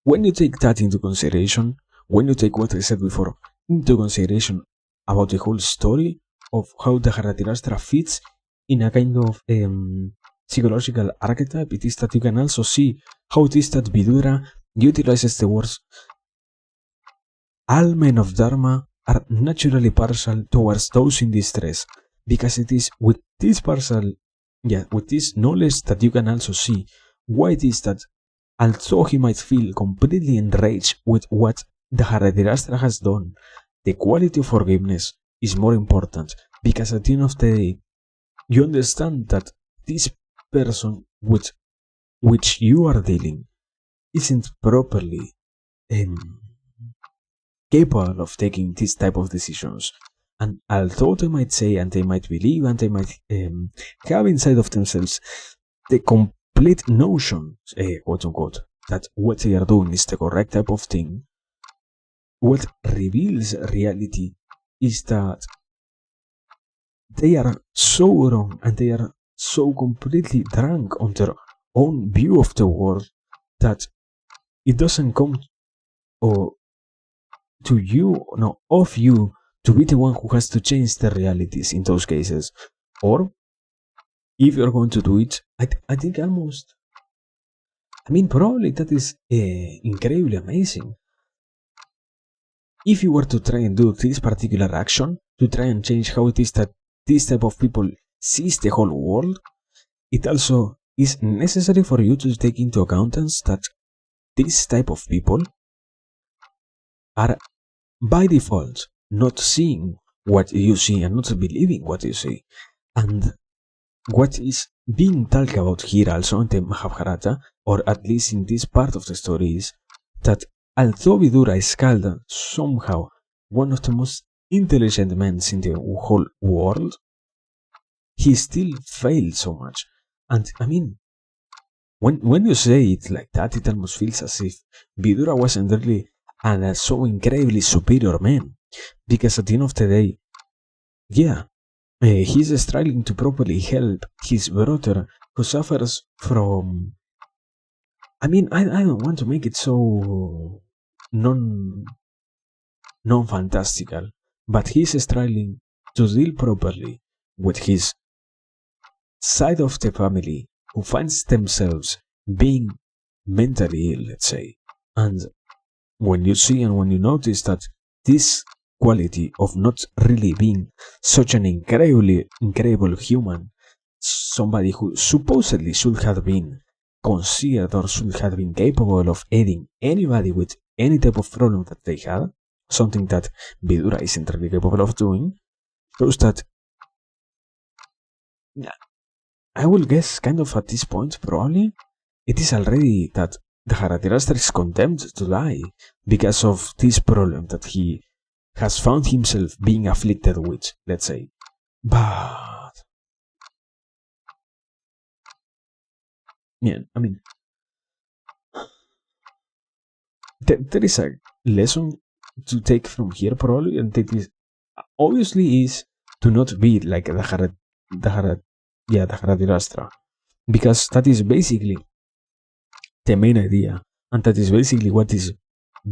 when you take that into consideration, when you take what I said before into consideration about the whole story of how the Dharatirashtra fits in a kind of psychological archetype, it is that you can also see how it is that Vidura utilizes the words all men of Dharma are naturally partial towards those in distress, because it is with this with this knowledge that you can also see why it is that, although he might feel completely enraged with what the Dharatirashtra has done, the quality of forgiveness is more important, because at the end of the day, you understand that this person with which you are dealing isn't properly capable of taking this type of decisions. And although they might say and they might believe and they might have inside of themselves the complete notion, quote unquote, that what they are doing is the correct type of thing, what reveals reality is that they are so wrong and they are so completely drunk on their own view of the world that it doesn't come or to you, no, of you to be the one who has to change the realities in those cases. Or if you're going to do it, I think almost, I mean, probably that is incredibly amazing. If you were to try and do this particular action, to try and change how it is that this type of people sees the whole world, it also is necessary for you to take into account that this type of people are by default not seeing what you see and not believing what you see. And what is being talked about here also in the Mahabharata, or at least in this part of the story, is that although Vidura is called somehow one of the most intelligent men in the whole world, he still failed so much. And I mean, when you say it like that, it almost feels as if Vidura wasn't really a so incredibly superior man. Because at the end of the day, yeah, he's struggling to properly help his brother who suffers from. I mean, I don't want to make it so non fantastical, but he's struggling to deal properly with his side of the family who finds themselves being mentally ill, let's say. And when you see and when you notice that this quality of not really being such an incredible human, somebody who supposedly should have been considered or should have been capable of aiding anybody with any type of problem that they had, something that Vidura isn't really capable of doing, shows that, I will guess, kind of at this point, probably, it is already that the Dharatirashtra is condemned to die because of this problem that he has found himself being afflicted with, let's say. But, yeah, I mean, there is a lesson to take from here, probably, and that is, obviously, is to not be like the Dharatirashtra, because that is basically the main idea, and that is basically what is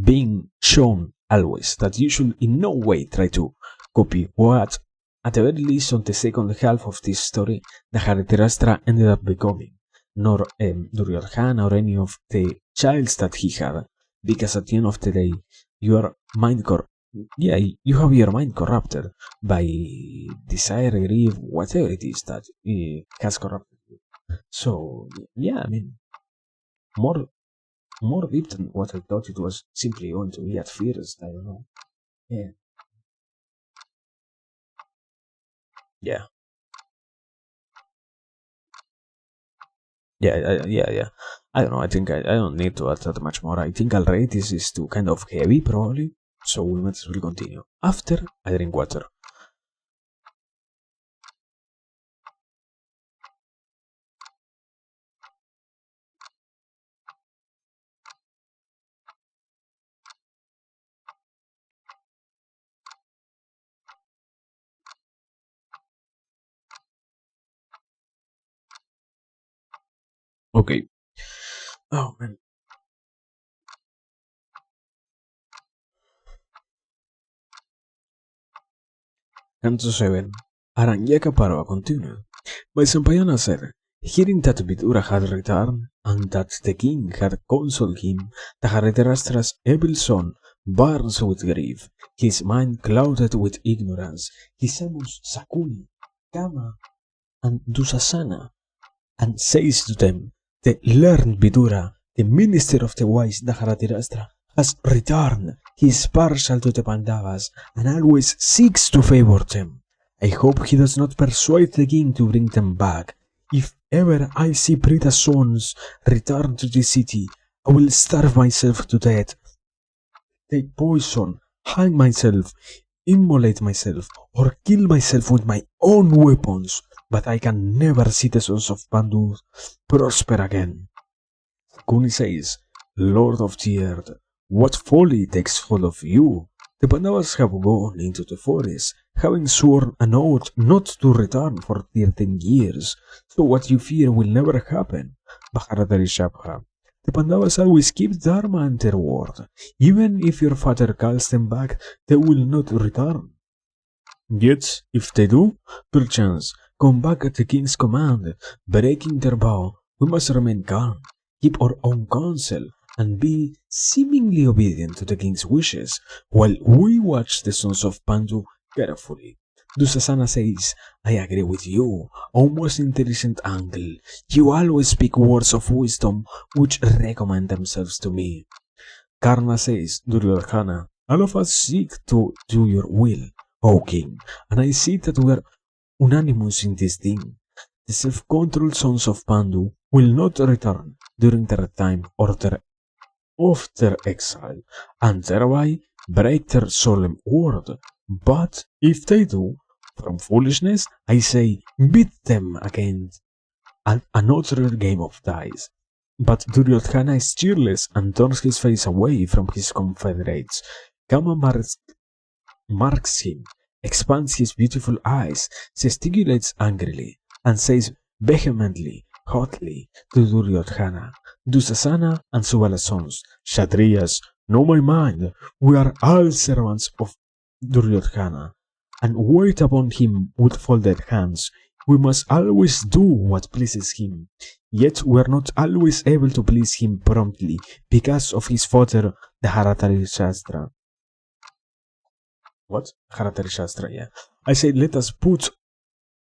being shown always, that you should in no way try to copy what, at the very least on the second half of this story, the Dharatirashtra ended up becoming, nor Duryodhana or any of the childs that he had, because at the end of the day, your you have your mind corrupted by desire, grief, whatever it is that has corrupted you. So yeah, I mean, more deep than what I thought it was simply going to be at first. I don't know. Yeah. Yeah. Yeah. I don't know. I think I don't need to add that much more. I think already this is too kind of heavy, probably. So we might as well continue. After I drink water. Okay. Oh man. Canto 7. Aranyaka Parva continued. By Sampayana said, hearing that Vidura had returned, and that the king had consoled him, the Dharatirashtra's able son burns with grief, his mind clouded with ignorance. He summons Sakuni, Kama, and Dusasana, and says to them, the learned Vidura, the minister of the wise Dharatirashtra, has returned. He is partial to the Pandavas, and always seeks to favor them. I hope he does not persuade the king to bring them back. If ever I see Prita's sons return to the city, I will starve myself to death, take poison, hang myself, immolate myself or kill myself with my own weapons, but I can never see the sons of Pandu prosper again. Kuni says, Lord of the Earth, what folly takes hold of you? The Pandavas have gone into the forest, having sworn an oath not to return for 13 years, so what you fear will never happen. Mahabaharata Rishabha. The Pandavas always keep Dharma and their word. Even if your father calls them back, they will not return. Yet, if they do, perchance, come back at the king's command, breaking their vow, we must remain calm, keep our own counsel, and be seemingly obedient to the king's wishes, while we watch the sons of Pandu carefully. Dusasana says, I agree with you, O most intelligent uncle. You always speak words of wisdom which recommend themselves to me. Karna says, Duryodhana, all of us seek to do your will, O king, and I see that we are unanimous in this thing. The self-controlled sons of Pandu will not return during their time of their exile, and thereby break their solemn word. But if they do, from foolishness, I say, beat them again at another game of dice. But Duryodhana is cheerless and turns his face away from his confederates. Kama marks him, expands his beautiful eyes, gesticulates angrily, and says vehemently, hotly, to Duryodhana, Dusasana and Subala's sons, Kshatriyas, know my mind, we are all servants of Duryodhana, and wait upon him with folded hands. We must always do what pleases him, yet we are not always able to please him promptly because of his father, the Haratari Shastra. What? Haratari Shastra, yeah. I say, let us put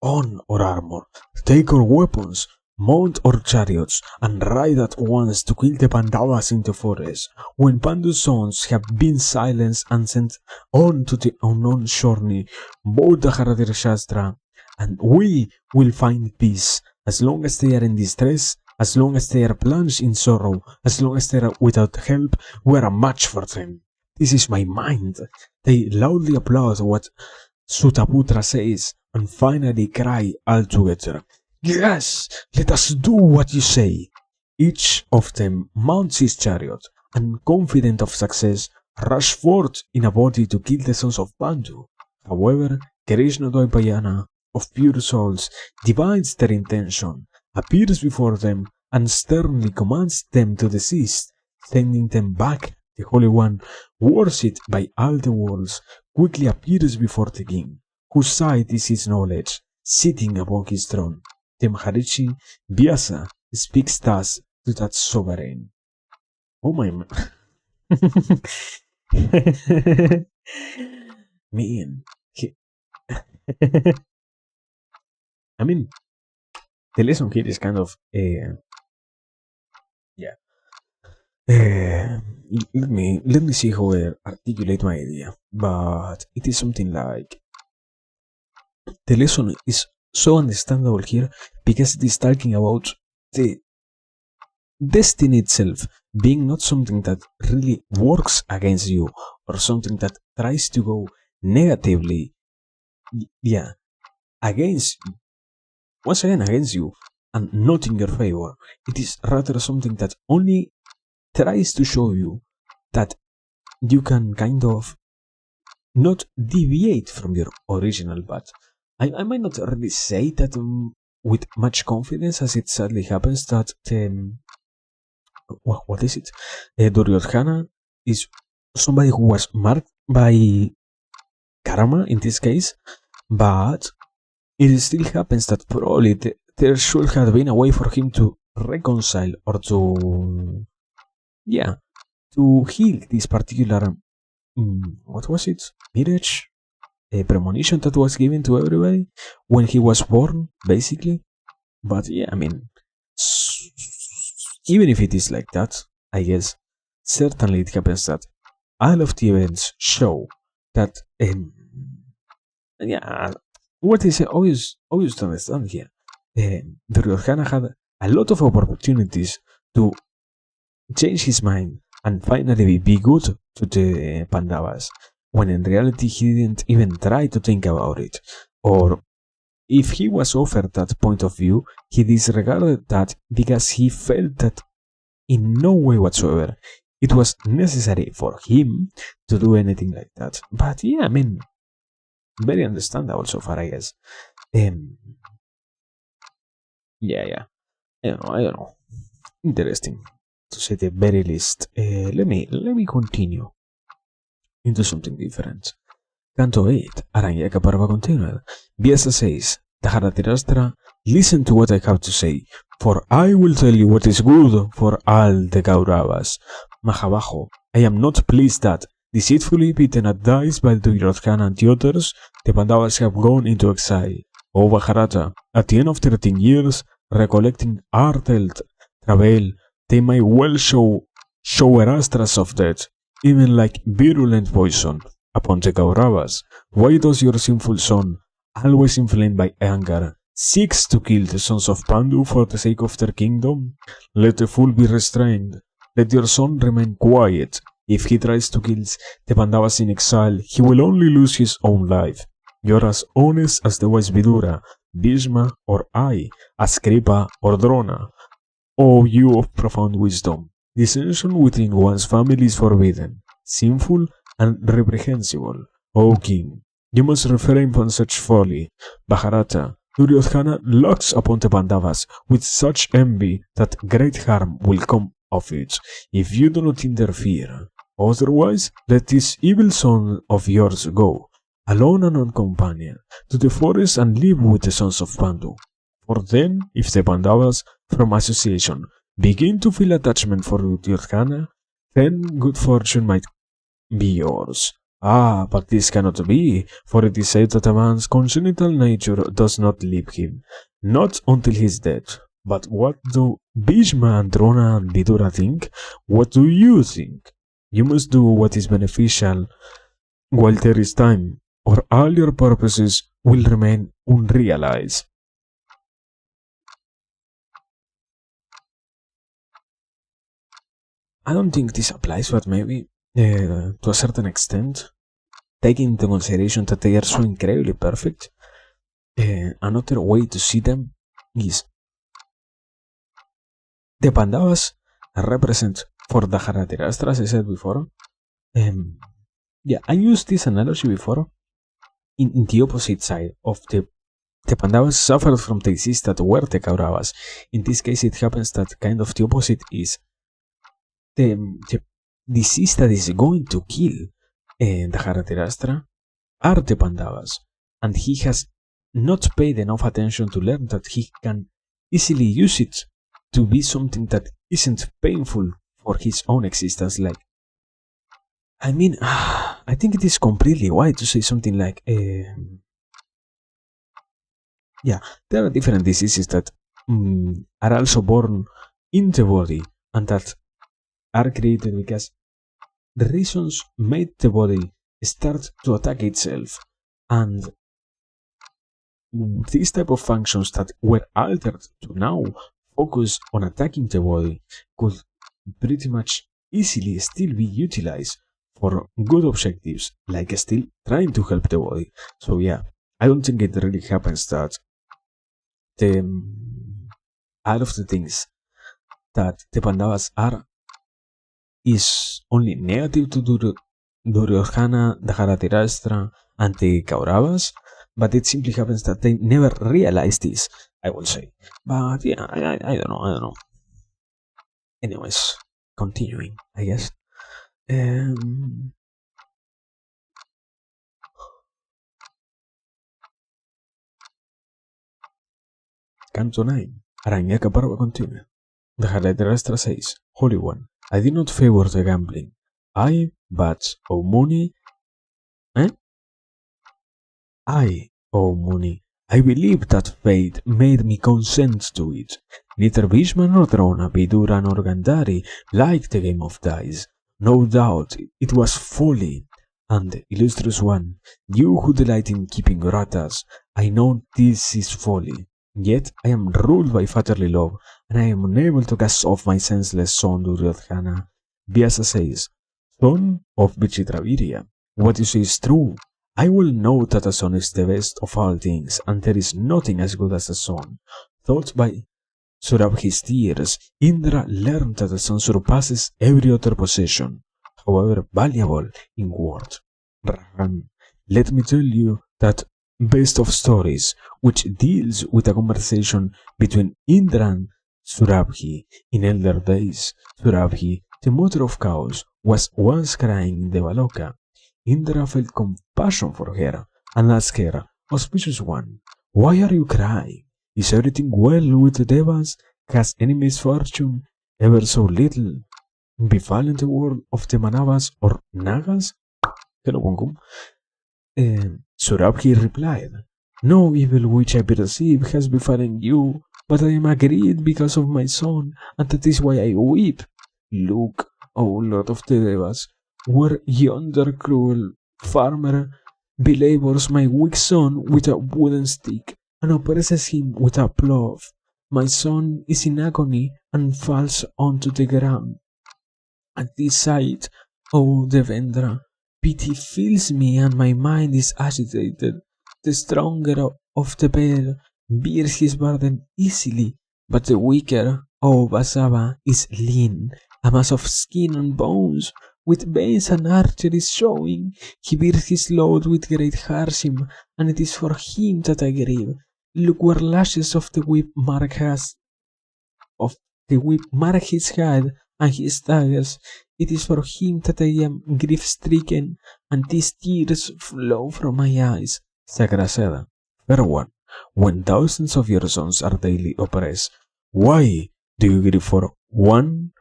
on our armor, take our weapons, mount our chariots, and ride at once to kill the Pandavas in the forest. When Pandu's sons have been silenced and sent on to the unknown journey, both the Haratari Shastra and we will find peace. As long as they are in distress, as long as they are plunged in sorrow, as long as they are without help, we are a match for them. This is my mind. They loudly applaud what Sutaputra says, and finally cry all together, Yes, let us do what you say. Each of them mounts his chariot, and confident of success, rush forth in a body to kill the sons of Pandu. However, Krishna Dvaipayana, of pure souls, divines their intention, appears before them, and sternly commands them to desist, sending them back. The Holy One, worshipped by all the worlds, quickly appears before the king, whose sight is his knowledge, sitting upon his throne. The Maharishi Vyasa speaks thus to that sovereign. Oh my man. I mean, the lesson here is kind of yeah. Let me see how I articulate my idea, but it is something like the lesson is so understandable here because it is talking about the destiny itself being not something that really works against you or something that tries to go negatively, against once again against you and not in your favor. It is rather something that only tries to show you that you can kind of not deviate from your original path. I might not really say that with much confidence, as it sadly happens that what is it? Duryodhana is somebody who was marked by karma in this case, but it still happens that probably there should have been a way for him to reconcile or to heal this particular what was it? Mirage? A premonition that was given to everybody when he was born, basically. But yeah, I mean, even if it is like that, I guess certainly it happens that all of the events show that what is obvious to understand here. Duryodhana had a lot of opportunities to change his mind and finally be good to the Pandavas. when in reality he didn't even try to think about it. Or if he was offered that point of view, he disregarded that because he felt that in no way whatsoever it was necessary for him to do anything like that. But yeah, I mean, very understandable so far, I guess. Yeah. I don't know. Interesting, to say the very least. Let me continue into something different. Canto 8, Araña que parva continued. Pieza 6, Taharatirastra, listen to what I have to say, for I will tell you what is good for all the Kauravas. Mahabaho, I am not pleased that, deceitfully beaten at dice by the Duryodhana and the others, the Pandavas have gone into exile. O Mahabaharata, at the end of 13 years, recollecting heartfelt travel, they may well show astras of death, even like virulent poison, upon the Kauravas. Why does your sinful son, always inflamed by anger, seeks to kill the sons of Pandu for the sake of their kingdom? Let the fool be restrained. Let your son remain quiet. If he tries to kill the Pandavas in exile, he will only lose his own life. You're as honest as the wise Vidura, Bhishma, or I, as Kripa or Drona. O you of profound wisdom, dissension within one's family is forbidden, sinful, and reprehensible. O king, you must refrain from such folly. Mahabaharata, Duryodhana looks upon the Pandavas with such envy that great harm will come of it, if you do not interfere. Otherwise, let this evil son of yours go, alone and unaccompanied, to the forest and live with the sons of Pandu. For then, if the Pandavas, from association, begin to feel attachment for Duryodhana, then good fortune might be yours. Ah, but this cannot be, for it is said that a man's congenital nature does not leave him, not until he is dead. But what do Bhishma and Drona and Vidura think? What do you think? You must do what is beneficial while there is time, or all your purposes will remain unrealized. I don't think this applies, but maybe, to a certain extent, taking into consideration that they are so incredibly perfect, another way to see them is the Pandavas represent for the Dharatirashtra, as I said before. Yeah, I used this analogy before in the opposite side of the Pandavas suffered from the disease that were the Kauravas. In this case, it happens that kind of the opposite is the disease that is going to kill the Dharatirashtra are the Pandavas, and he has not paid enough attention to learn that he can easily use it to be something that isn't painful for his own existence. Like, I mean, I think it is completely wide to say something like, yeah, there are different diseases that are also born in the body and that are created because the reasons made the body start to attack itself, and these type of functions that were altered to now focus on attacking the body could pretty much easily still be utilized for good objectives, like still trying to help the body. So yeah, I don't think it really happens that all of the things that the Pandavas are is only negative to Duryodhana, the Dharatirashtra, and the Kauravas, but it simply happens that they never realized this, I will say. But yeah, I don't know. Anyways, continuing, I guess. Canto 9, Araña que parva continue. The Dharatirashtra says, Holy One, I did not favor the gambling. But, O Muni, I believe that fate made me consent to it. Neither Bhishma nor Drona, Vidura nor Gandhari liked the game of dice. No doubt it was folly. And, illustrious one, you who delight in keeping ratas, I know this is folly. Yet I am ruled by fatherly love, and I am unable to cast off my senseless son Duryodhana. Vyasa says, son of Vichitravirya, What you say is true. I will know that a son is the best of all things, and there is nothing as good as a son. Taught by Surabhi's tears, Indra learned that the son surpasses every other possession, however valuable in worth. Rahan, let me tell you that best of stories, which deals with a conversation between Indra and Surabhi. In elder days, Surabhi, the mother of cows, was once crying in Devaloka. Indra felt compassion for her and asked her, auspicious one, why are you crying? Is everything well with the Devas? Has any misfortune, ever so little, befallen the world of the Manavas or Nagas? Hello, Wangum. Surabhi replied, no evil which I perceive has befallen you, but I am aggrieved because of my son, and that is why I weep. Look, O Lord of the Devas, where yonder cruel farmer belabors my weak son with a wooden stick, and oppresses him with a plough. My son is in agony and falls onto the ground. At this sight, O Devendra, pity fills me and my mind is agitated. The stronger of the pair bears his burden easily, but the weaker, O Vasava, is lean, a mass of skin and bones, with veins and arteries showing. He bears his load with great hardship, and it is for him that I grieve. Look where lashes of the whip mark his head, and he staggers. It is for him that I am grief-stricken, and these tears flow from my eyes. Sagra said, fair one, when thousands of your sons are daily oppressed, why do you grieve for one?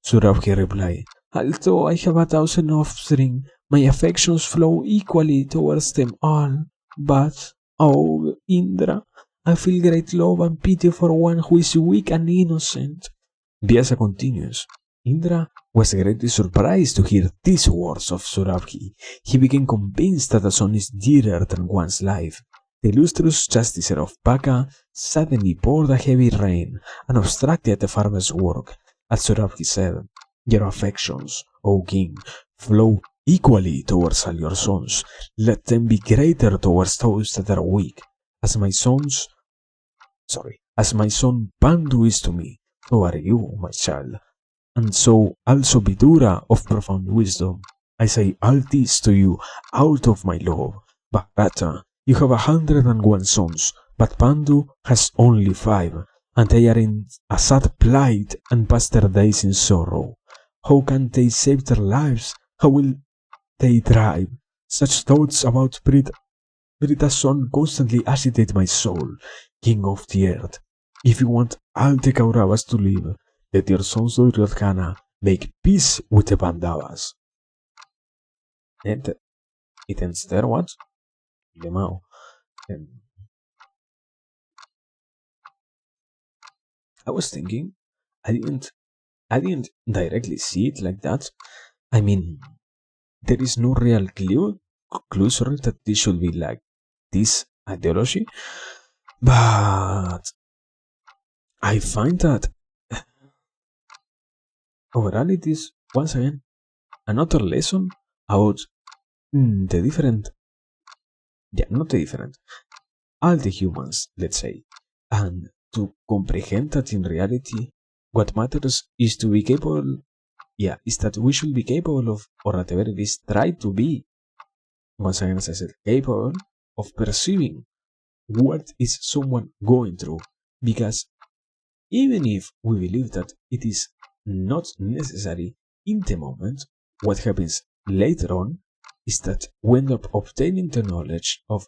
Surabhi replied, although I have 1,000 offspring, my affections flow equally towards them all. But, oh Indra, I feel great love and pity for one who is weak and innocent. Vyasa continues. Indra was greatly surprised to hear these words of Surabhi. He became convinced that a son is dearer than one's life. The illustrious justicer of Paka suddenly poured a heavy rain and obstructed the farmer's work. As Surabhi said, your affections, O king, flow equally towards all your sons. Let them be greater towards those that are weak. As my son Pandu is to me, so are you, my child, and so also Vidura of profound wisdom. I say all this to you out of my love. Bharata, you have 101 sons, but Pandu has only 5, and they are in a sad plight and pass their days in sorrow. How can they save their lives? How will they thrive? Such thoughts about Brita's son constantly agitate my soul, king of the earth. If you want all the Kauravas to live, let your sons Duryodhana make peace with the Pandavas. And it ends there, what? Lemao. I was thinking, I didn't directly see it like that. I mean, there is no real conclusion that this should be like this ideology, but I find that overall it is once again another lesson about the different, not the different, all the humans, let's say, and to comprehend that in reality what matters is to be capable, is that we should be capable of, or at the very least try to be, once again as I said, capable of perceiving what is someone going through, because even if we believe that it is not necessary in the moment, what happens later on is that we end up obtaining the knowledge of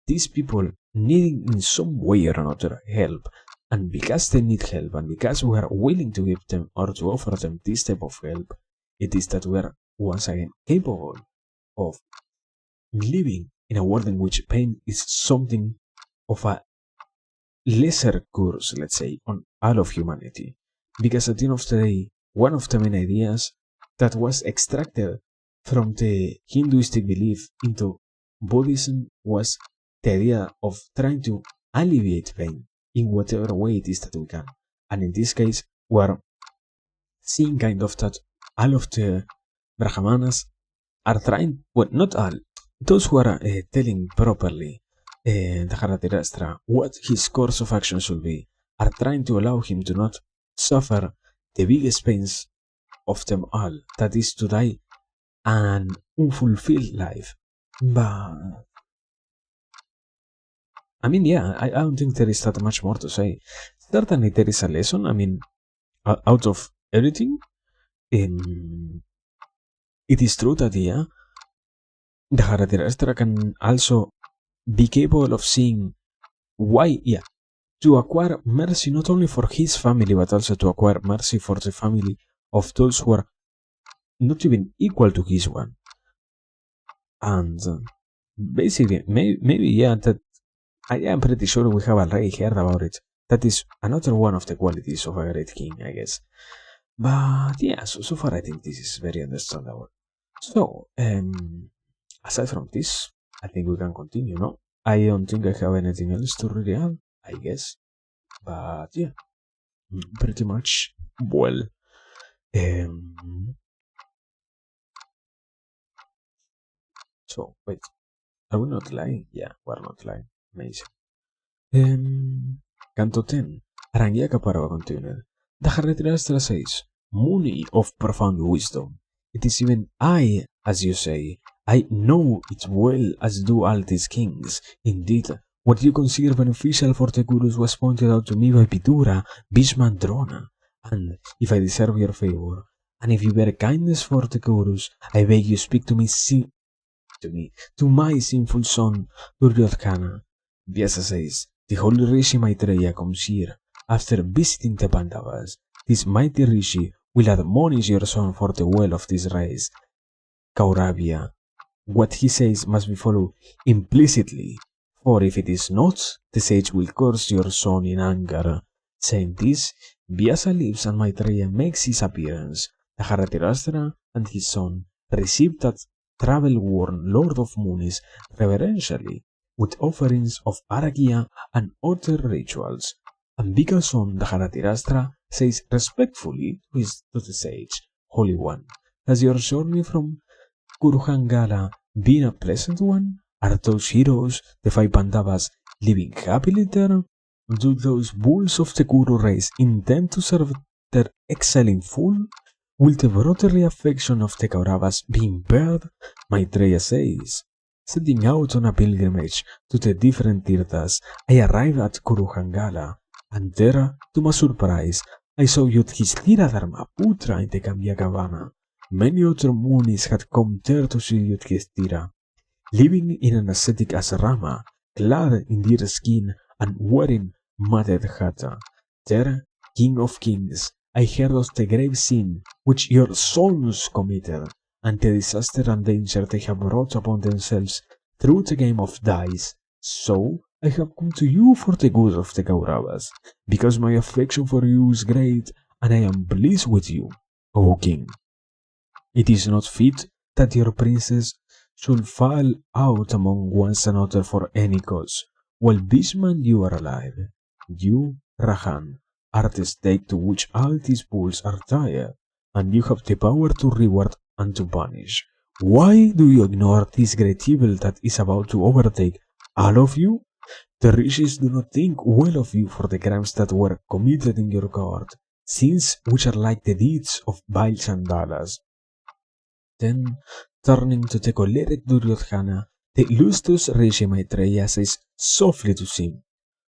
these people needing in some way or another help, and because they need help and because we are willing to give them or to offer them this type of help, it is that we are once again capable of living in a world in which pain is something of a lesser curse, let's say, on all of humanity. Because at the end of the day, one of the main ideas that was extracted from the Hinduistic belief into Buddhism was the idea of trying to alleviate pain in whatever way it is that we can. And in this case, we're seeing kind of that all of the Brahmanas are trying, well, not all, those who are telling properly the Haratirastra what his course of action should be, are trying to allow him to not suffer the biggest pains of them all, that is to die an unfulfilled life. But I mean, yeah, I don't think there is that much more to say. Certainly, there is a lesson. I mean, out of everything, it is true that yeah, the Haratirastra can also be capable of seeing why, yeah, to acquire mercy not only for his family but also to acquire mercy for the family of those who are not even equal to his one. And basically, maybe yeah, that I am pretty sure we have already heard about it. That is another one of the qualities of a great king, I guess. But yeah, so far I think this is very understandable. So, aside from this, I think we can continue, no? I don't think I have anything else to really add, I guess. But yeah, pretty much well. So, wait, are we not lying? Yeah, we're not lying. Amazing. Canto 10. Arangiaka Parava continued. The Haratirastra says, Muni of profound wisdom. It is even I, as you say. I know it well, as do all these kings. Indeed, what you consider beneficial for the Gurus was pointed out to me by Pitura, Bhishma and Drona. And if I deserve your favor, and if you bear kindness for the Gurus, I beg you speak to me, to my sinful son, Duryodhana. Vyasa says, the holy Rishi Maitreya comes here after visiting the Pandavas. This mighty Rishi will admonish your son for the well of this race. Kauravya, what he says must be followed implicitly, for if it is not, the sage will curse your son in anger. Saying this, Vyasa leaves and Maitreya makes his appearance. The Haratirastra and his son receive that travel-worn Lord of Munis reverentially, with offerings of Aragya and other rituals. Ambika's son, the Haratirastra, says respectfully to the sage, Holy One, has your journey from Kuruhangala been a pleasant one? Are those heroes, the 5 Pandavas, living happily there? Do those bulls of the Kuru race intend to serve their exile in full? Will the brotherly affection of the Kauravas be impaired? Maitreya says, setting out on a pilgrimage to the different tirthas, I arrived at Kuruhangala, and there, to my surprise, I saw Yudhishthira Dharmaputra in the Kamyakavana. Many other munis had come there to see Yudhishthira, living in an ascetic asrama, clad in deer skin and wearing matted hatha. There, King of Kings, I heard of the grave sin which your sons committed, and the disaster and danger they have brought upon themselves through the game of dice. So I have come to you for the good of the Kauravas, because my affection for you is great, and I am pleased with you, O King. It is not fit that your princes should fall out among one another for any cause, while Bhishma and you are alive. You, Rahan, are the stake to which all these bulls are tied, and you have the power to reward and to punish. Why do you ignore this great evil that is about to overtake all of you? The rishis do not think well of you for the crimes that were committed in your court, sins which are like the deeds of vile Chandalas. Then, turning to the choleric Duryodhana, the illustrious Rishi Maitreya says softly to him,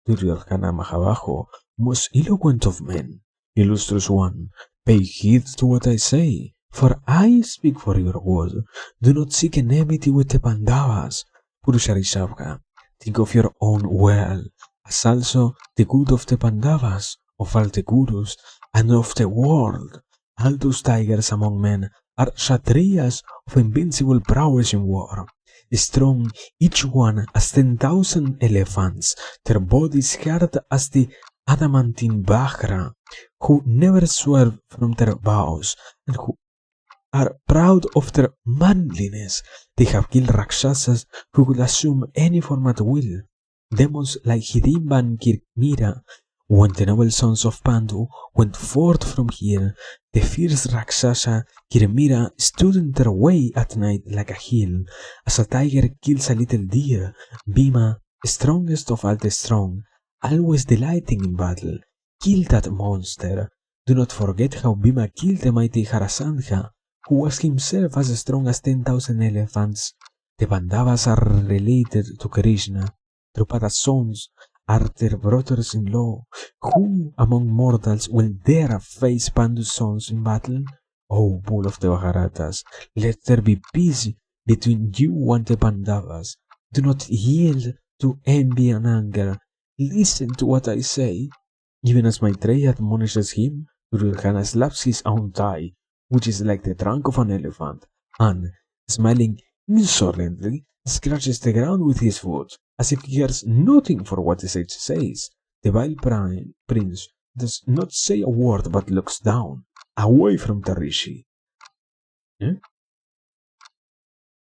Duryodhana Mahabaho, most eloquent of men, illustrious one, pay heed to what I say, for I speak for your good. Do not seek enmity with the Pandavas. Purusharishabha, think of your own well, as also the good of the Pandavas, of all the Gurus, and of the world. All those tigers among men are Kshatriyas of invincible prowess in war, strong each one as 10,000 elephants, their bodies hard as the adamantine Bhakra, who never swerve from their vows, and who are proud of their manliness. They have killed Rakshasas who could assume any form at will, demons like Hidimba and Kirmira. When the noble sons of Pandu went forth from here, The fierce Rakshasa Kirmira stood in their way at night like a hill, as a tiger kills a little deer. Bhima, strongest of all the strong, always delighting in battle, killed that monster. Do not forget how Bhima killed the mighty Harasandha, who was himself as strong as 10,000 elephants. The Pandavas are related to Krishna. Drupada's sons are their brothers-in-law. Who among mortals will dare face Pandu's sons in battle? O bull of the Maharatas, let there be peace between you and the Pandavas. Do not yield to envy and anger. Listen to what I say. Even as Maitreya admonishes him, Duryodhana slaps his own thigh, which is like the trunk of an elephant, and, smiling insolently, scratches the ground with his foot, as if he cares nothing for what the sage says. The vile prince does not say a word but looks down, away from the rishi.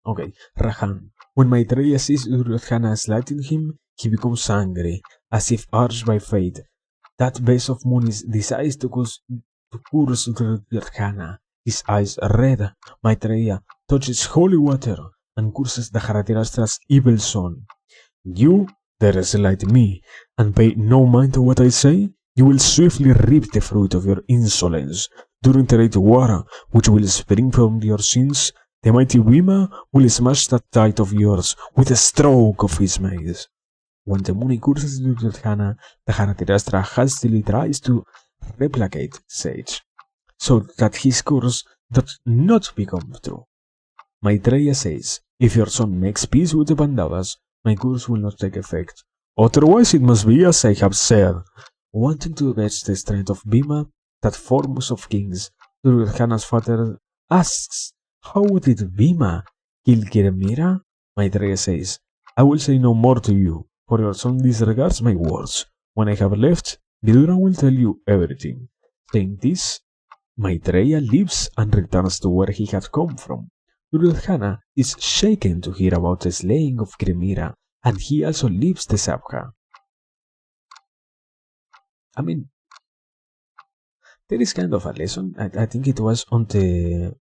Okay, Rahan. When Maitreya sees Duryodhana slighting him, he becomes angry, as if urged by fate. That base of Munis decides to curse Duryodhana. His eyes red. Maitreya touches holy water and curses the Dhritarashtra's evil son. You dare slight me, and pay no mind to what I say? You will swiftly reap the fruit of your insolence. During the great war, which will spring from your sins, the mighty Bhima will smash that tide of yours with a stroke of his mace. When the Muni curses Duryodhana, the Dhritarashtra hastily tries to replicate the sage, so that his curse does not become true. Maitreya says, if your son makes peace with the Pandavas, my curse will not take effect. Otherwise it must be as I have said. Wanting to gauge the strength of Bhima, that foremost of kings, Duryodhana's father asks, how did Bhima kill Kirmira? Maitreya says, I will say no more to you, for your son disregards my words. When I have left, Vidura will tell you everything. Saying this, Maitreya leaves and returns to where he had come from. Duryodhana is shaken to hear about the slaying of Kirmira, and he also leaves the Sabha. I mean, there is kind of a lesson. I think it was on the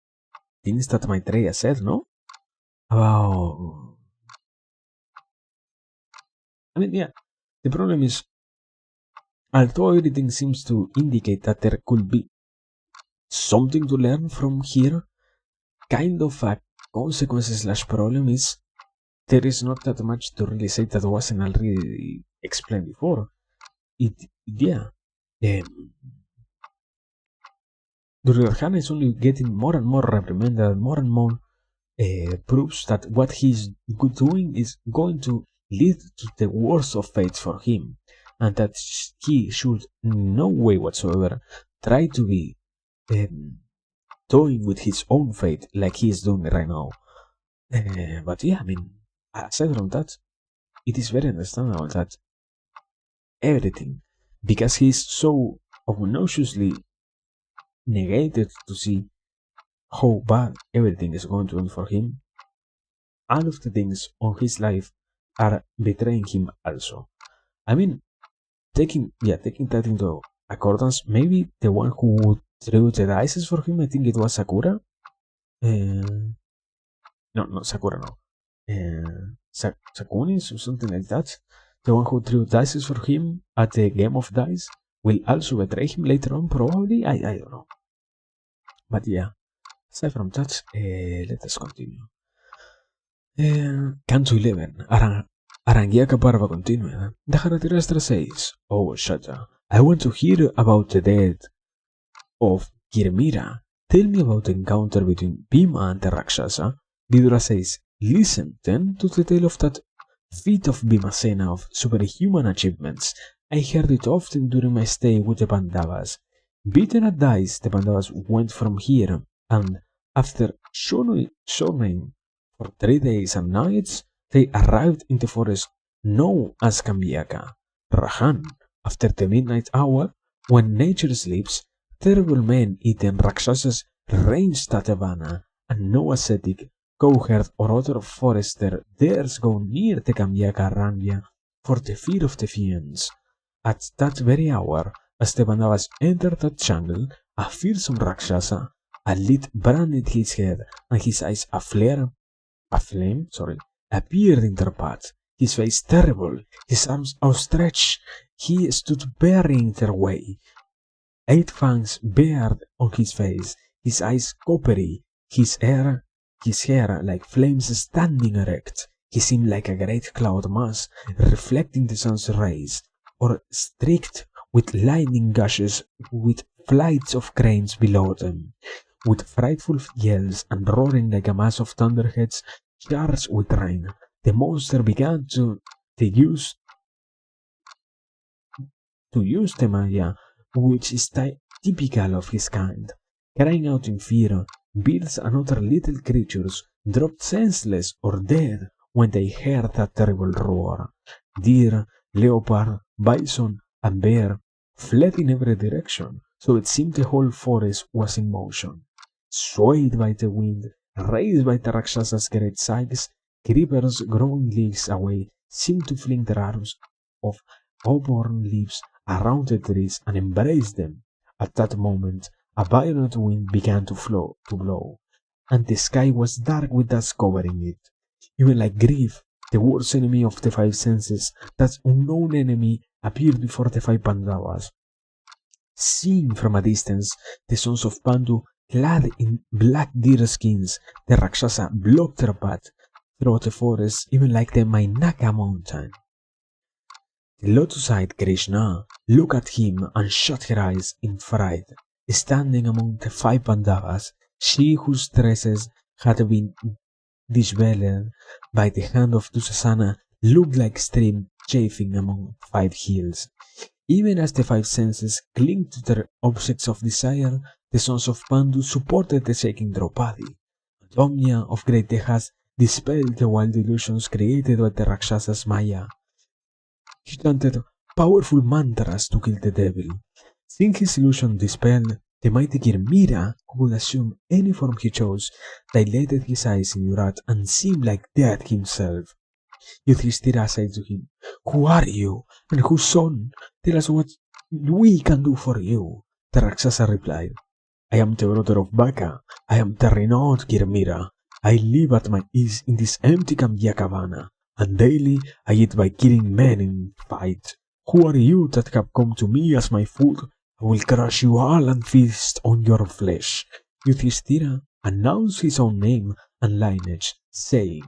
things that Maitreya said, no? About... I mean, yeah, the problem is, although everything seems to indicate that there could be something to learn from here, kind of a consequence / problem is there is not that much to really say that wasn't already explained before. Duryodhana is only getting more and more reprimanded, more and more proves that what he's doing is going to lead to the worst of fates for him, and that he should in no way whatsoever try to be toying with his own fate like he is doing right now. But yeah, I mean, aside from that, it is very understandable that everything, because he's so obnoxiously negated to see how bad everything is going to be for him, all of the things on his life are betraying him also. I mean, taking that into accordance, maybe the one who threw the dice for him, I think it was Sakura. No, not Sakura, no. Sakunis or something like that. The one who threw dice for him at the game of dice will also betray him later on, probably. I don't know. But yeah, aside from that, let us continue. Canto 11. Aranghiaka Parva continua. The Dhritarashtra says, Oh Shata, I want to hear about the death of Kirmira. Tell me about the encounter between Bhima and the Rakshasa. Vidura says, listen then to the tale of that feat of Bhimasena of superhuman achievements. I heard it often during my stay with the Pandavas. Beaten at dice, the Pandavas went from here, and after journeying for 3 days and nights, they arrived in the forest known as Kambyaka. Rahan, after the midnight hour, when nature sleeps, terrible men-eaten Rakshasas range Tatavana, and no ascetic, cowherd, or other forester dares go near the Kambyaka Ranya for the fear of the fiends. At that very hour, as the Pandavas entered that jungle, a fearsome Rakshasa, a lit branded his head, and his eyes a flame, appeared in their path, his face terrible, his arms outstretched. He stood barring their way, 8 fangs bared on his face, his eyes coppery, his hair like flames standing erect. He seemed like a great cloud mass reflecting the sun's rays, or streaked with lightning gushes with flights of cranes below them. With frightful yells and roaring like a mass of thunderheads charged with rain, the monster began to use the Maya, which is typical of his kind. Crying out in fear, birds and other little creatures dropped senseless or dead when they heard that terrible roar. Deer, leopard, bison, and bear fled in every direction, so it seemed the whole forest was in motion. Swayed by the wind, raised by the Rakshasa's great size, creepers growing leagues away seemed to fling their arms of auburn leaves around the trees and embrace them. At that moment, a violent wind began to blow, and the sky was dark with dust covering it. Even like grief, the worst enemy of the 5 senses, that unknown enemy appeared before the 5 Pandavas. Seeing from a distance the sons of Pandu clad in black deer skins, the Rakshasa blocked their path through the forest, even like the Mainaka mountain. The lotus-eyed Krishna looked at him and shut her eyes in fright. Standing among the 5 Pandavas, she whose tresses had been disbelted by the hand of Dusasana looked like stream chafing among 5 hills. Even as the 5 senses clinged to their objects of desire, the sons of Pandu supported the shaking Draupadi. Domya of great Tejas dispelled the wild illusions created by the Rakshasa's Maya. He chanted powerful mantras to kill the devil. Seeing his illusion dispelled, the mighty Kirmira, who could assume any form he chose, dilated his eyes in wrath and seemed like death himself. Yudhishthira said to him, "Who are you, and whose son? Tell us what we can do for you." The Rakshasa replied, "I am the brother of Baka. I am the renowned Kirmira. I live at my ease in this empty Kambyakavana, and daily I eat by killing men in fight. Who are you that have come to me as my food? I will crush you all and feast on your flesh." Yudhishthira announced his own name and lineage, saying,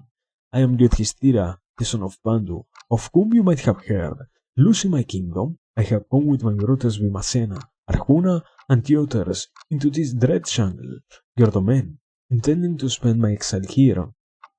"I am Yudhishthira, the son of Pandu, of whom you might have heard. Losing my kingdom, I have come with my brothers Vimasena, Arjuna, and the others into this dread jungle, your domain, intending to spend my exile here."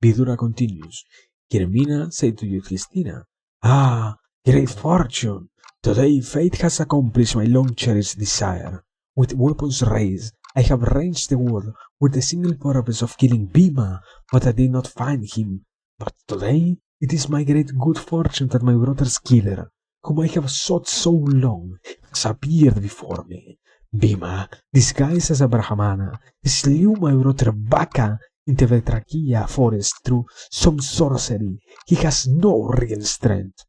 Vidura continues, Kirmina said to Yudhishthira, "Ah, great fortune! Today fate has accomplished my long-cherished desire. With weapons raised, I have ranged the world with the single purpose of killing Bhima, but I did not find him. But today it is my great good fortune that my brother's killer, whom I have sought so long, has appeared before me. Bhima, disguised as a Brahmana, slew my brother Baka in the Vetrakiya forest through some sorcery. He has no real strength.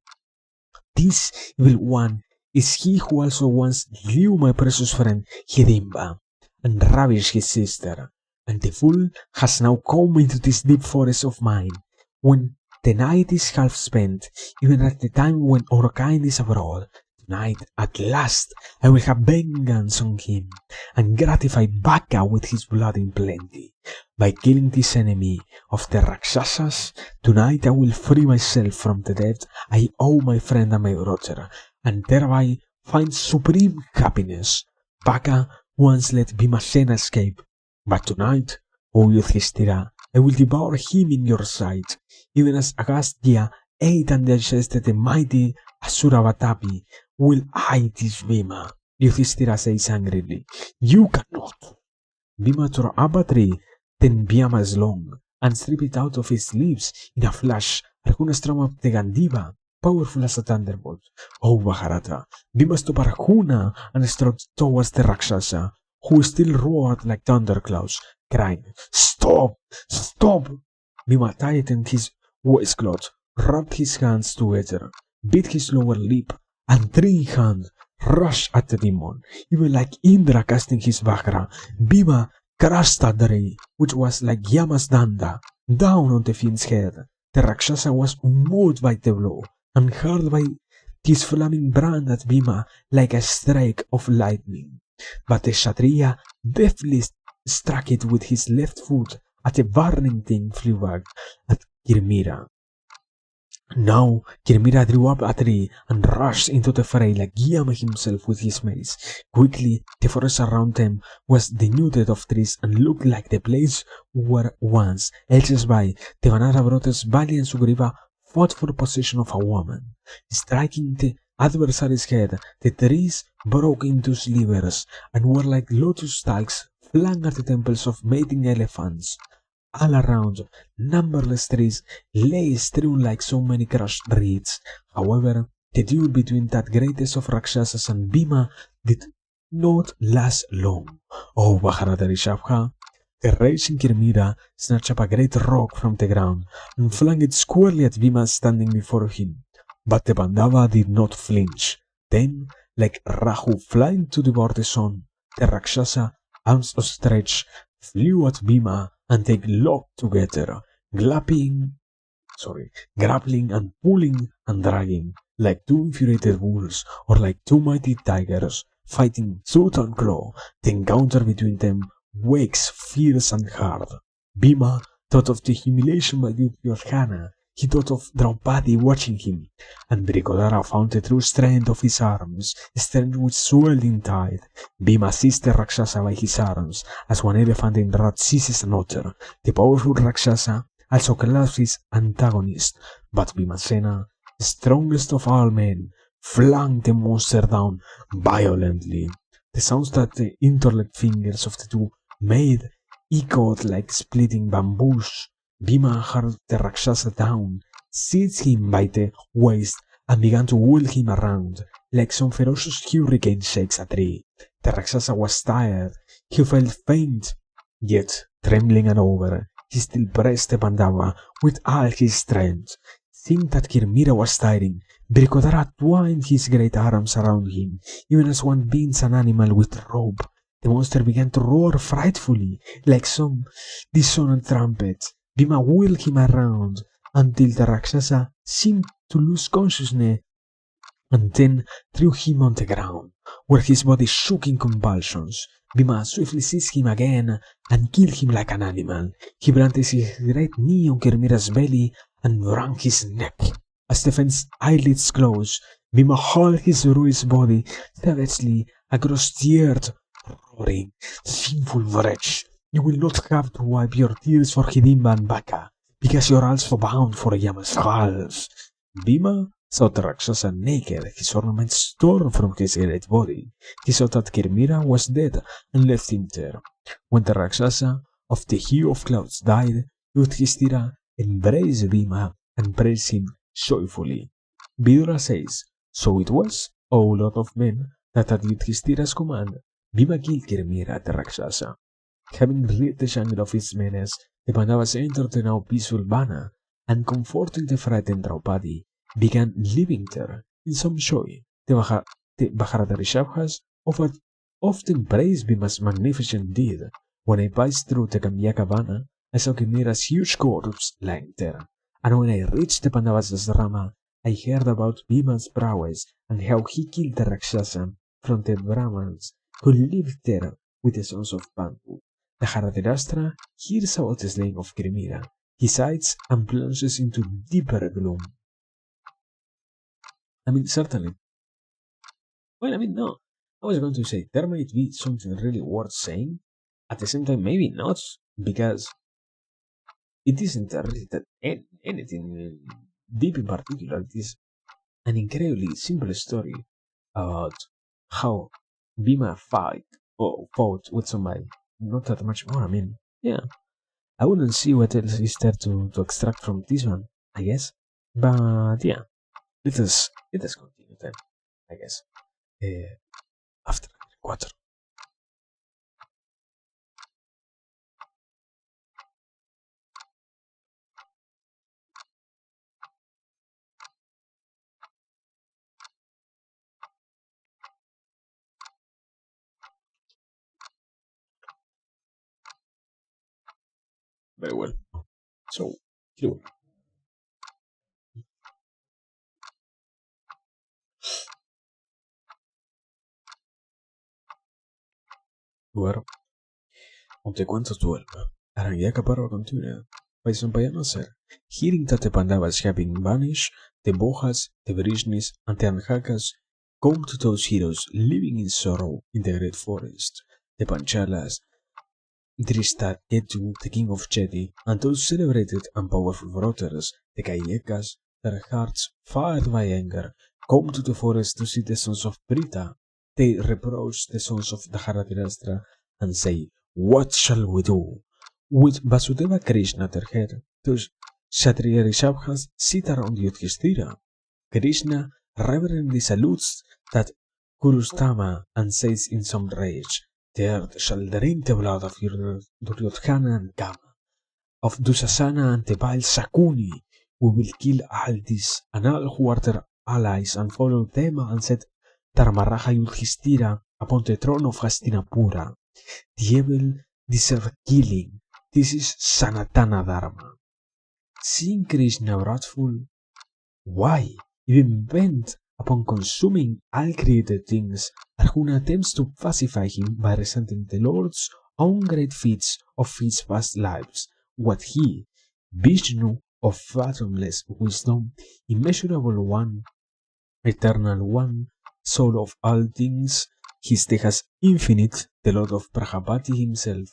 This evil one is he who also once slew my precious friend Hidimba and ravished his sister, and the fool has now come into this deep forest of mine. When the night is half spent, even at the time when our kind is abroad, tonight, at last, I will have vengeance on him, and gratify Baka with his blood in plenty. By killing this enemy of the Rakshasas, tonight I will free myself from the debt I owe my friend and my brother, and thereby find supreme happiness. Baka once let Bhimasena escape, but tonight, O Yudhishthira, I will devour him in your sight, even as Agastya ate and digested the mighty Asuravatapi. Will I this Bhima?" Yudhishthira says angrily, "You cannot." Bhima tore up a tree 10 byamas long, and stripped it out of its leaves. In a flash, Arjuna struck up the Gandiva, powerful as a thunderbolt. O Mahabaharata, Bhima stopped Arjuna and struck towards the Rakshasa, who still roared like thunderclouds, crying, "Stop! Stop!" Bhima tightened his waistcloth, rubbed his hands together, bit his lower lip, and three-hand rushed at the demon. Even like Indra casting his Vajra, Bhima crushed at the ray, which was like Yama's danda, down on the fiend's head. The Rakshasa was moved by the blow, and hurled by his flaming brand at Bhima like a strike of lightning. But the Kshatriya deftly struck it with his left foot, at the burning thing flew back at Kirmira. Now Kirmira drew up a tree and rushed into the fray like Yama himself with his mace. Quickly the forest around them was denuded of trees and looked like the place where once, ages by, the Vanara brothers Bali and Sugriva fought for possession of a woman. Striking the adversary's head, the trees broke into slivers and were like lotus stalks flung at the temples of mating elephants. All around, numberless trees lay strewn like so many crushed reeds. However, the duel between that greatest of Rakshasas and Bhima did not last long. Oh, Mahabaharata Rishabha! The raging Kirmira snatched up a great rock from the ground and flung it squarely at Bhima standing before him. But the Pandava did not flinch. Then, like Rahu flying to devour the sun, the Rakshasa, arms outstretched, flew at Bhima and they locked together, grappling and pulling and dragging, like two infuriated bulls or like two mighty tigers, fighting tooth and claw. The encounter between them wakes fierce and hard. Bhima thought of the humiliation by Duryodhana. He thought of Draupadi watching him, and Brikodara found the true strength of his arms, strength which swelled in tide. Bhima seized the Rakshasa by his arms, as one elephant in wrath seizes an otter. The powerful Rakshasa also clasped his antagonist, but Bhimasena, the strongest of all men, flung the monster down violently. The sounds that the interlocked fingers of the two made echoed like splitting bamboos. Bhima hurled the Rakshasa down, seized him by the waist, and began to whirl him around, like some ferocious hurricane shakes a tree. The Rakshasa was tired, he felt faint, yet, trembling and over, he still pressed the Pandava with all his strength. Seeing that Kirmira was tiring, Brikodara twined his great arms around him, even as one binds an animal with rope. The monster began to roar frightfully, like some dissonant trumpet. Bhima whirled him around until the Rakshasa seemed to lose consciousness and then threw him on the ground, where his body shook in convulsions. Bhima swiftly seized him again and killed him like an animal. He planted his great knee on Kirmira's belly and wrung his neck. As the fence eyelids closed, Bhima hauled his bruised body savagely across the earth, roaring, "Sinful wretch! You will not have to wipe your tears for Hidimba and Baka, because you are also bound for Yama's halls." Bhima saw the Rakshasa naked, his ornaments torn from his great body. He saw that Kirmira was dead and left him there. When the Rakshasa of the hue of clouds died, Yudhishthira embraced Bhima and praised him joyfully. Vidura says, "So it was, O Lord of Men, that at Yudhishthira's command, Bhima killed Kirmira the Rakshasa. Having rid the jungle of its menace, the Pandavas entered the now peaceful Vana, and comforting the frightened Draupadi, began living there in some joy. The Bharata Rishabhas often praised Bhima's magnificent deed. When I passed through the Kamyaka Vana, I saw Kimira's huge corpse lying there, and when I reached the Pandavas' asrama, I heard about Bhima's prowess and how he killed the Rakshasa from the Brahmans who lived there with the sons of Pandu. The Dharatarashtra hears about the slaying of Kirmira. He sighs and plunges into deeper gloom. I mean, certainly. Well, I mean, no. I was going to say there might be something really worth saying. At the same time, maybe not, because it isn't really that anything deep in particular. It is an incredibly simple story about how Bhima fought with somebody. Not that much more. I mean, yeah. I wouldn't see what else is there to extract from this one, I guess. But yeah, let us continue then, I guess. After quarter. Very well. So, here Bueno, om quanto tuelpe. Arangeka parva continua. Bij zijn bayanosser. Hearing that the Pandavas having vanished, the Bohas, the Vrishnis, and the Anhakas come to those heroes living in sorrow in the great forest. The Panchalas, Drishtaketu, the king of Chedi, and those celebrated and powerful brothers, the Kailekas, their hearts fired by anger, come to the forest to see the sons of Brita. They reproach the sons of Dharatirashtra and say, "What shall we do?" With Vasudeva Krishna at their head, those Kshatriya Rishabhas sit around Yudhishthira. Krishna reverently salutes that Kurustama and says in some rage, "The earth shall drink the blood of Duryodhana and Kama, of Dusasana and the vile Sakuni. We will kill all these and all who are their allies and follow them and set Dharmaraja Yudhishthira upon the throne of Hastinapura. The evil deserve killing. This is Sanatana Dharma." Seeing Krishna wrathful, why, even bent upon consuming all created things, Arjuna attempts to pacify him by resenting the Lord's own great feats of his past lives, what he, Vishnu of fathomless wisdom, immeasurable one, eternal one, soul of all things, his Tejas infinite, the Lord of Prajapati himself,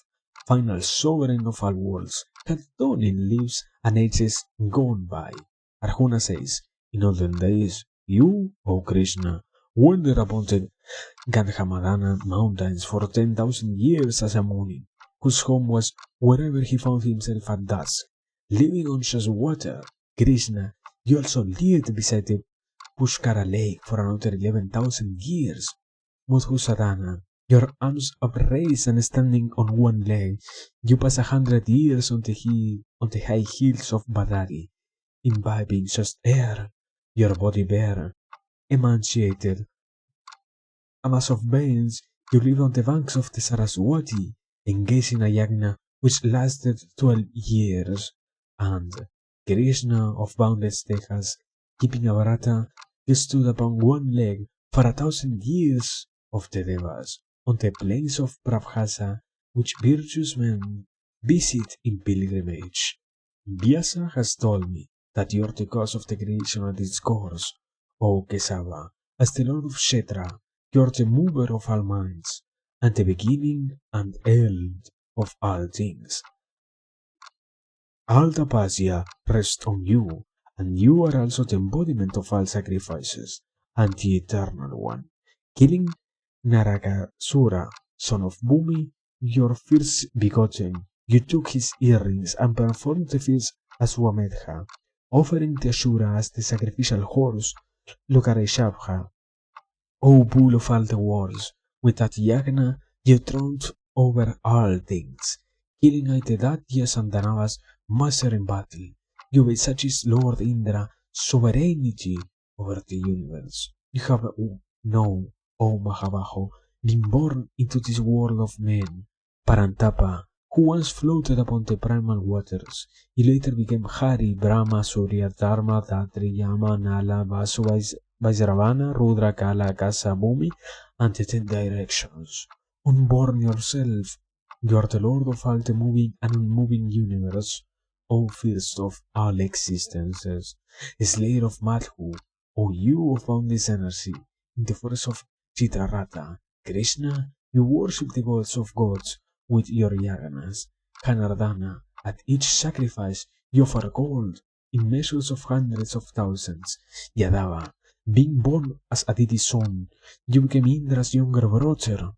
final sovereign of all worlds, had done in lives and ages gone by. Arjuna says, "In olden days, you, O Krishna, wandered upon the Gandhamadana mountains for 10,000 years as a Muni, whose home was wherever he found himself at dusk, living on just water. Krishna, you also lived beside the Pushkara lake for another 11,000 years. Madhusadana, your arms upraised and standing on one leg, you pass 100 years on the high hills of Badari, imbibing just air, your body bare, emaciated, a mass of veins, you live on the banks of the Saraswati, engaged in a yagna which lasted 12 years, and Krishna of boundless Tejas, keeping a Bharata, you stood upon one leg for 1,000 years of the Devas, on the plains of Prabhasa, which virtuous men visit in pilgrimage. Vyasa has told me that you are the cause of the creation of this course, O Kesava, as the Lord of Kshetra. You are the mover of all minds, and the beginning and end of all things. All tapasya rests on you, and you are also the embodiment of all sacrifices, and the Eternal One. Killing Narakasura, son of Bhumi, your first begotten, you took his earrings and performed the feast Aswamedha, offering the Ashura as the sacrificial horse, Lokareshabha. O bull of all the worlds, with that yagna you throned over all things, killing Aitadatyas and Danavas master in battle. You with such is Lord Indra sovereignty over the universe. You have now, O Mahabaho, been born into this world of men. Parantapa, who once floated upon the primal waters, he later became Hari, Brahma, Surya, Dharma, Datri, Yama, Nala, Vasu, Vajravana, Rudra, Kala, Kasa, Bhumi, and the 10 directions. Unborn yourself, you are the Lord of all the moving and unmoving universe, O first of all existences, slayer of Madhu, O you of boundless energy, in the forest of Chitrarata, Krishna, you worship the gods of gods with your yaganas. Kanardana, at each sacrifice you offer gold in measures of hundreds of thousands. Yadava, being born as Aditi's son, you became Indra's younger brother.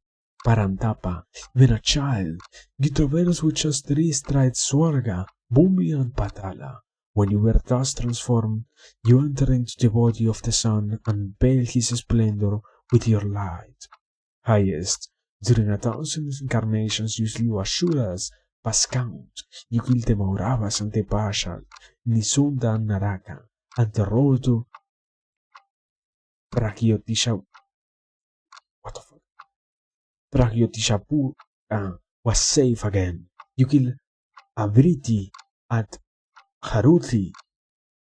Parantapa, when a child, you traversed with just 3 strides Swarga, Bhumi and Patala. When you were thus transformed, you entered into the body of the sun and veiled his splendor with your light. Highest, during 1,000 incarnations you slew Asuras past count. You killed the Mauravas and the Pashal, Nisunda and Naraka, and the road to Pragyotisha. What the fuck? Pragyotishapur was safe again. You killed Avriti, at Haruthi,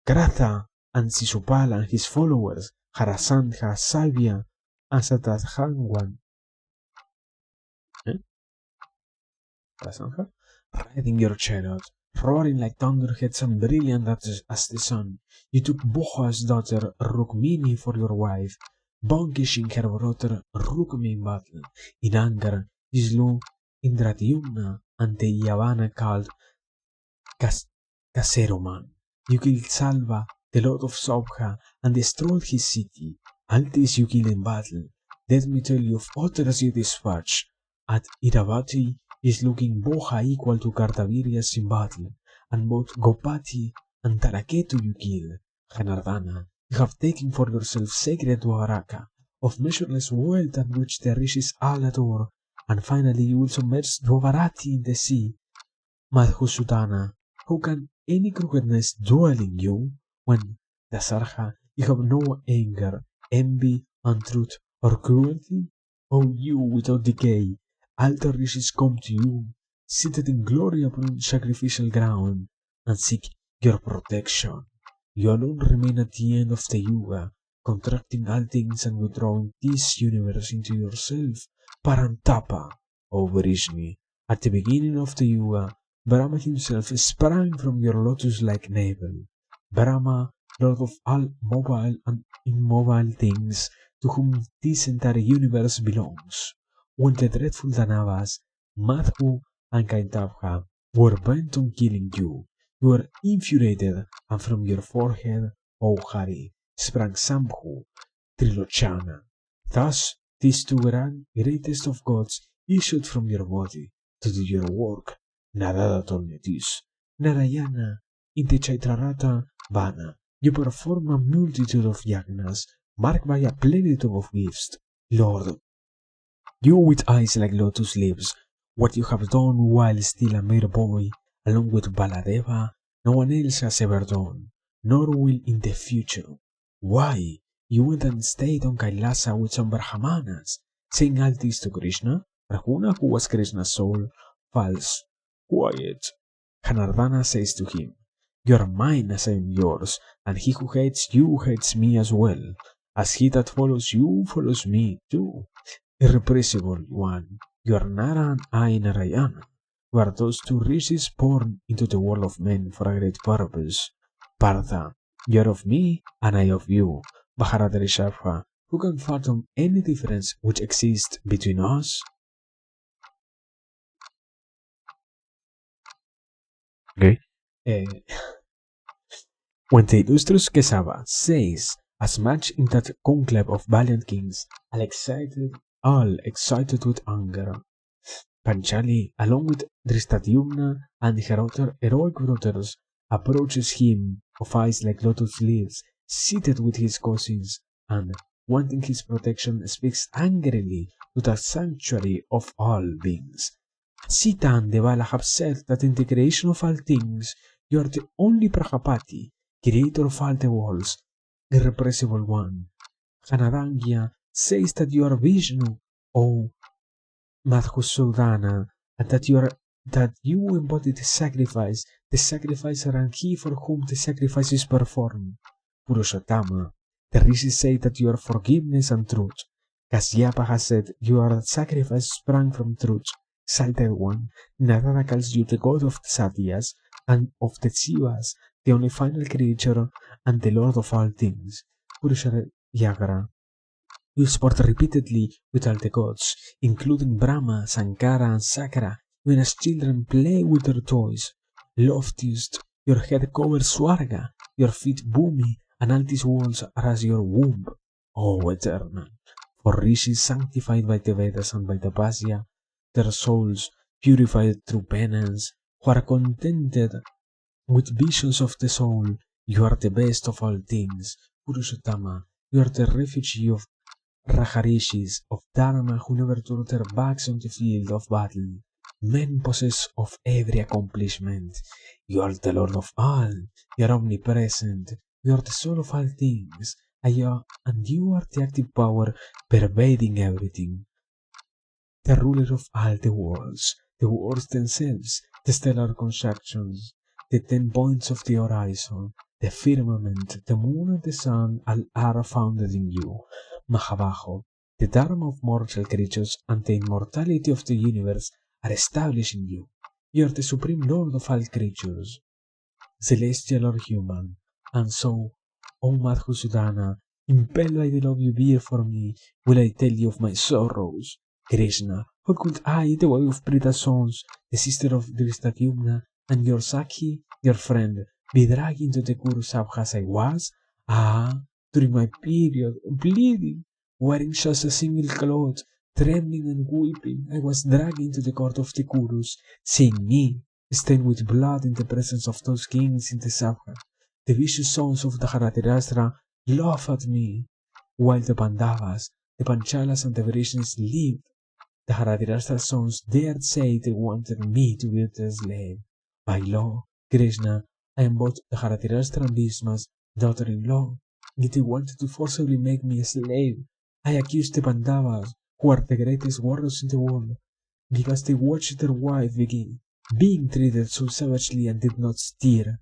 Kratha, and Sisupal and his followers, Harasandha, Salvia, and Satathanwan, Harasandha, riding your chariot, roaring like thunderheads and brilliant as the sun. You took Boha's daughter Rukmini for your wife, vanquishing her brother Rukmi in battle. In anger, you slew Indradyumna and the Yavana called Caseroman. You killed Salva, the lord of Saubha, and destroyed his city. All this you killed in battle. Let me tell you of others you dispatch. At Iravati is looking Boha equal to Kartavirias in battle, and both Gopati and Taraketu you kill. Janardana, you have taken for yourself sacred Dwaraka, of measureless wealth and which the rishis all adore, and finally you will submerge Dwavarati in the sea. Madhusudana, how can any crookedness dwell in you, when, Dasarha, you have no anger, envy, untruth, or cruelty? O you without decay, altar rishis come to you, seated in glory upon sacrificial ground, and seek your protection. You alone remain at the end of the Yuga, contracting all things and withdrawing this universe into yourself, Parantapa, O Vrishni. At the beginning of the Yuga, Brahma himself sprang from your lotus-like navel. Brahma, lord of all mobile and immobile things, to whom this entire universe belongs. When the dreadful Danavas, Madhu and Kaitavha, were bent on killing you, you were infuriated, and from your forehead, O Hari, sprang Sambhu, Trilochana. Thus, these two greatest of gods issued from your body to do your work. Narada told me this. Narayana, in the Chaitrarata Vana, you perform a multitude of yagnas, marked by a plenitude of gifts. Lord, you with eyes like lotus leaves, what you have done while still a mere boy, along with Baladeva, no one else has ever done, nor will in the future. Why? You went and stayed on Kailasa with some Brahmanas, saying all this to Krishna, Rahuna, who was Krishna's soul. False. Quiet. Janardana says to him, you are mine as I am yours, and he who hates you hates me as well, as he that follows you follows me too. Irrepressible one, you are Nara and I Narayana. We are those two rishis born into the world of men for a great purpose. Partha, you are of me and I of you. Bharata Rishabha, who can fathom any difference which exists between us? Okay. When the illustrious Kesava says as much in that conclave of valiant kings, all excited with anger, Panchali, along with Dristadyumna and her other heroic brothers, approaches him of eyes like lotus leaves, seated with his cousins, and, wanting his protection, speaks angrily to the sanctuary of all beings. Sita and Devala have said that in the creation of all things, you are the only Prajapati, creator of all the worlds, irrepressible one. Hanarangya says that you are Vishnu, O Madhusudana, and that you embody the sacrificer and he for whom the sacrifice is performed. Purushottama, the rishis say that you are forgiveness and truth. Kasyapa has said you are a sacrifice sprang from truth. Exalted one, Narada calls you the god of the Satyas and of the Jivas, the only final creature and the lord of all things. Purusharayagara, you sport repeatedly with all the gods, including Brahma, Sankara, and Sakara, even as children play with their toys. Loftiest, your head covers Swarga, your feet Bhumi, and all these walls are as your womb, O Eternal. For rishis sanctified by the Vedas and by the Bhasya, their souls purified through penance, who are contented with visions of the soul, you are the best of all things. Purushottama, you are the refugee of Rajarishis of Dharma who never turn their backs on the field of battle, men possessed of every accomplishment. You are the Lord of all, you are omnipresent, you are the soul of all things, and you are the active power pervading everything. The ruler of all the worlds themselves, the stellar constructions, the 10 points of the horizon, the firmament, the moon and the sun are founded in you, Mahabaho. The dharma of mortal creatures and the immortality of the universe are established in you. You are the supreme lord of all creatures, celestial or human. And so, O Madhusudana, impelled by the love you bear for me, will I tell you of my sorrows. Krishna, how could I, the wife of Prita's sons, the sister of Dhristadyumna, and your Sakhi, your friend, be dragged into the Kuru Sabha as I was? Ah, during my period, bleeding, wearing just a single cloth, trembling and weeping, I was dragged into the court of the Kurus, seeing me, stained with blood in the presence of those kings in the Sabha. The vicious sons of the Dharatirashtra laughed at me, while the Pandavas, the Panchalas and the Vrishnis lived. The Dharatirashtra's sons dared say they wanted me to be their slave. By law, Krishna, I am both the Dharatirashtra and Bhisma's daughter-in-law, yet they wanted to forcibly make me a slave. I accused the Pandavas, who are the greatest warriors in the world, because they watched their wife being treated so savagely and did not stir.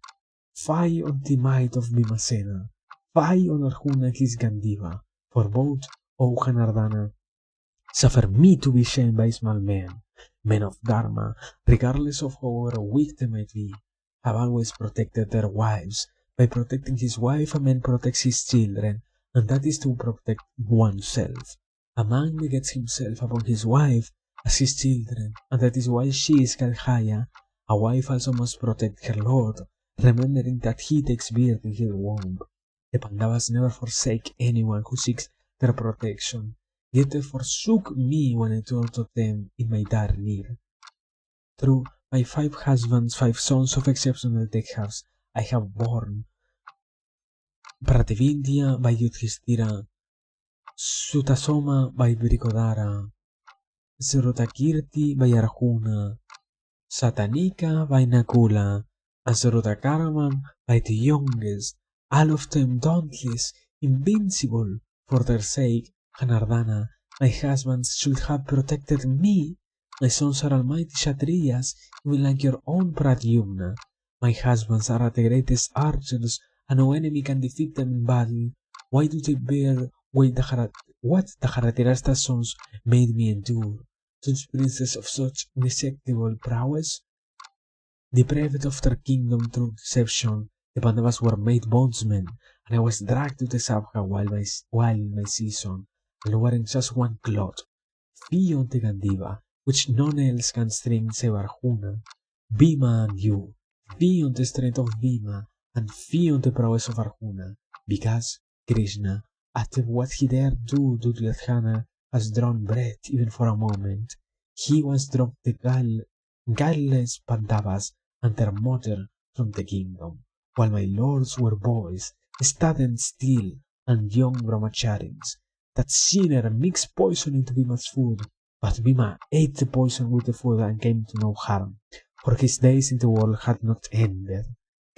Fie on the might of Bhimasena, fie on Arjuna and his Gandiva, for both, O Janardana, suffer me to be shamed by small men of Dharma, regardless of however weak they might be, have always protected their wives. By protecting his wife, a man protects his children, and that is to protect oneself. A man begets himself upon his wife as his children, and that is why she is called Haya. A wife also must protect her lord, remembering that he takes birth in her womb. The Pandavas never forsake anyone who seeks their protection, yet they forsook me when I turned to them in my dire need. Through my 5 husbands, 5 sons of exceptional deckhafts, I have borne Prativindya by Yudhishthira, Sutasoma by Vrikodara, Srutakirti by Arjuna, Satanika by Nakula, and Srutakarman by the youngest, all of them dauntless, invincible. For their sake, Janardana, my husbands should have protected me. My sons are almighty Kshatriyas, even like your own Pradyumna. My husbands are the greatest archers, and no enemy can defeat them in battle. Why do they bear what the Dharatirashtra's sons made me endure? Those princes of such inexhaustible prowess? Deprived of their kingdom through deception, the Pandavas were made bondsmen, and I was dragged to the Sabha while in my season, and wearing just one cloth. Fie on the Gandiva, which none else can string save Arjuna. Bhima and you, fie on the strength of Bhima, and fie on the prowess of Arjuna, because, Krishna, after what he dared do, Duryodhana has drawn breath even for a moment. He once dropped the godless Pandavas and their mother from the kingdom, while my lords were boys, students still, and young brahmacharis. That sinner mixed poison into Bhima's food, but Bhima ate the poison with the food and came to no harm, for his days in the world had not ended.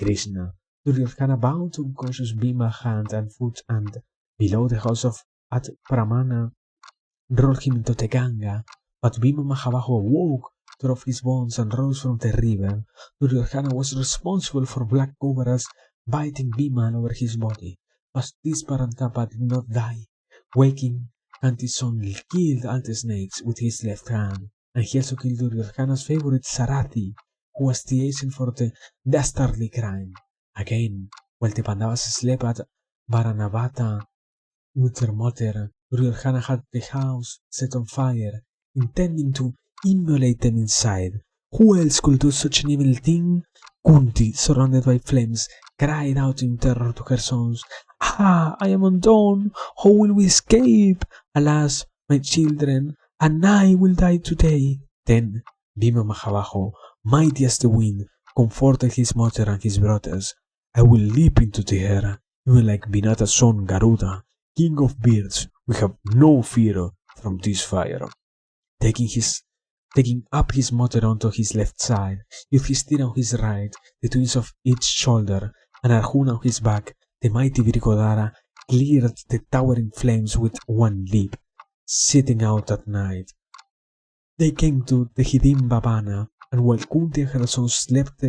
Krishna, Duryodhana bound unconscious Bhima hand and foot, and, below the house of at Pramana, rolled him into the Ganga. But Bhima Mahabaho awoke, tore off his bonds, and rose from the river. Duryodhana was responsible for black cobras biting Bhima all over his body, but this Parantapa did not die. Waking, Kanti's son killed all the snakes with his left hand, and he also killed Duryodhana's favorite Sarathi, who was the agent for the dastardly crime. Again, while the Pandavas slept at Varanavata with their mother, Duryodhana had the house set on fire, intending to immolate them inside. Who else could do such an evil thing? Kunti, surrounded by flames, cried out in terror to her sons, "Ah, I am undone! How will we escape? Alas, my children, and I will die today." Then Bhima Mahabaho, mighty as the wind, comforted his mother and his brothers. "I will leap into the air, even like Vinata's son Garuda, king of birds. We have no fear from this fire." Taking up his mother onto his left side, Yudhishthira on his right, the twins of each shoulder, and Arjuna on his back, the mighty Vrikodara cleared the towering flames with one leap. Setting out at night, they came to the Hidimba Vana, And while Kunti and her sons slept,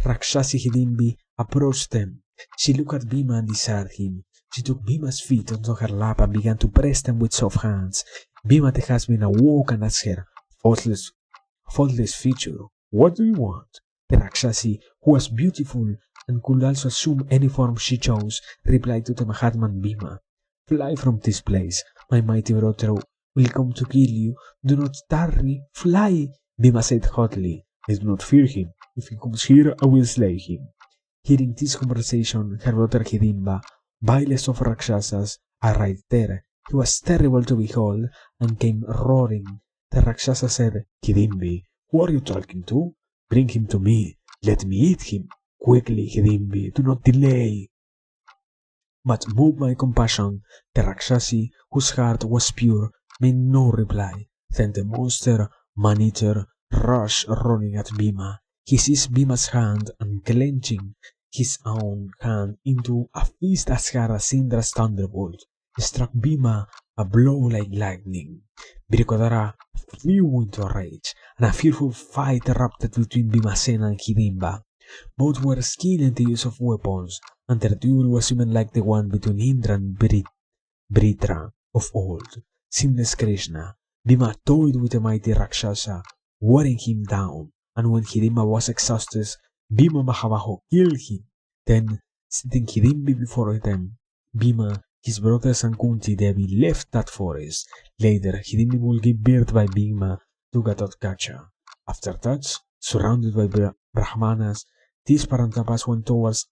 Rakshasi Hidimbi approached them. She looked at Bhima and desired him. She took Bhima's feet onto her lap and began to press them with soft hands. Bhima the husband awoke and asked her, faultless feature, what do you want? The Rakshasi, who was beautiful and could also assume any form she chose, replied to the Mahatman Bhima, fly from this place. My mighty brother will come to kill you. Do not tarry. Fly. Bhima said hotly, I do not fear him. If he comes here, I will slay him. Hearing this conversation, her brother Hidimba, vilest of Rakshasas, arrived there. He was terrible to behold and came roaring. The Rakshasa said, Hidimbi, who are you talking to? Bring him to me. Let me eat him. Quickly, Hidimbi, do not delay. But moved by compassion, the Rakshasi, whose heart was pure, made no reply. Then the monster, man-eater, rushed running at Bhima. He seized Bhima's hand and clenching his own hand into a fist as hard as Indra's thunderbolt, struck Bhima a blow like lightning. Virkodara flew into a rage, and a fearful fight erupted between Bhimasena and Hidimba. Both were skilled in the use of weapons, and their duel was even like the one between Indra and Britra of old. Seamless Krishna, Bhima toyed with the mighty Rakshasa, wearing him down, and when Hidimba was exhausted, Bhima Mahabaho killed him. Then, setting Hidimbi before them, Bhima, his brothers and Kunti Devi left that forest. Later, Hidimbi will give birth by Bhima to Gatotkacha. After that, surrounded by Brahmanas, these Parantapas went towards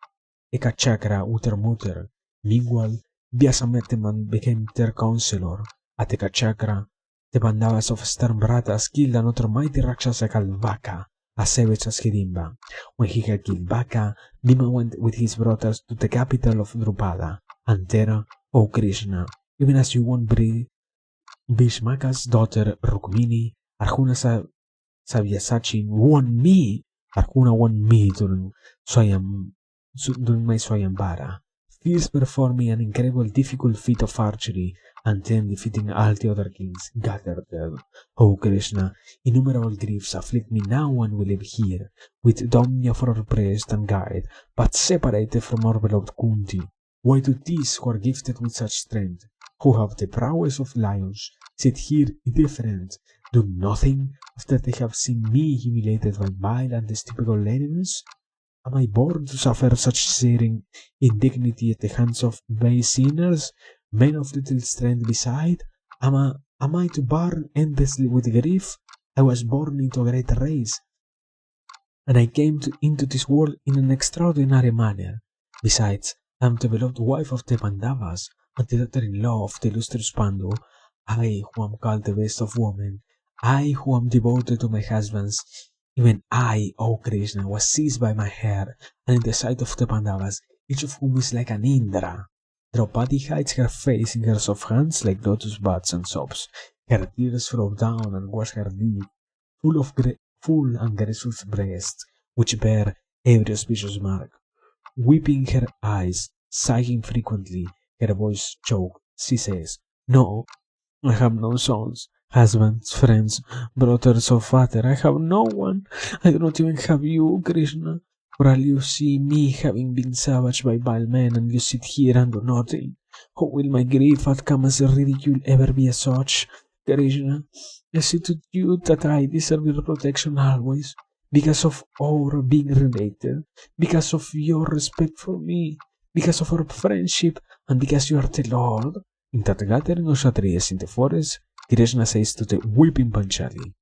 Ekachakra with their mother. Meanwhile, Vyasameteman became their counselor. At Ekachakra, the Pandavas of stern Bharatas killed another mighty Rakshasa called Vaka, as savage as Hidimba. When he had killed Vaka, Bhima went with his brothers to the capital of Drupada, and there, O Krishna, even as you won Bhishmaka's daughter Rukmini, Arjuna Savyasachin won me. Arjuna won me during my Swayambara. First performing an incredible difficult feat of archery, and then defeating all the other kings gathered there. O Krishna, innumerable griefs afflict me now and we live here, with Domya for our priest and guide, but separated from our beloved Kunti. Why do these who are gifted with such strength, who have the prowess of lions, sit here indifferent, do nothing after they have seen me humiliated by vile and despicable enemies? Am I born to suffer such searing indignity at the hands of base sinners, men of little strength beside? Am I to burn endlessly with grief? I was born into a great race, and I came into this world in an extraordinary manner. Besides, I am the beloved wife of the Pandavas, and the daughter-in-law of the illustrious Pandu, I who am called the best of women, I who am devoted to my husbands. Even I, O Krishna, was seized by my hair, and in the sight of the Pandavas, each of whom is like an Indra. Draupadi hides her face in her soft hands like lotus buds and sobs. Her tears flow down and wash her deep, full and graceful breasts, which bear every auspicious mark. Weeping her eyes, sighing frequently, her voice choked, she says, No, I have no sons, husbands, friends, brothers or father. I have no one. I do not even have you, Krishna. For all you see me having been savaged by vile men, and you sit here and do nothing. How will my grief outcome as ridicule ever be as such? Krishna, I see to you that I deserve your protection always, because of our being related, because of your respect for me, because of our friendship, and because you are the Lord. In that gathering of Kshatriyas in the forest, Krishna says to the weeping Panchali,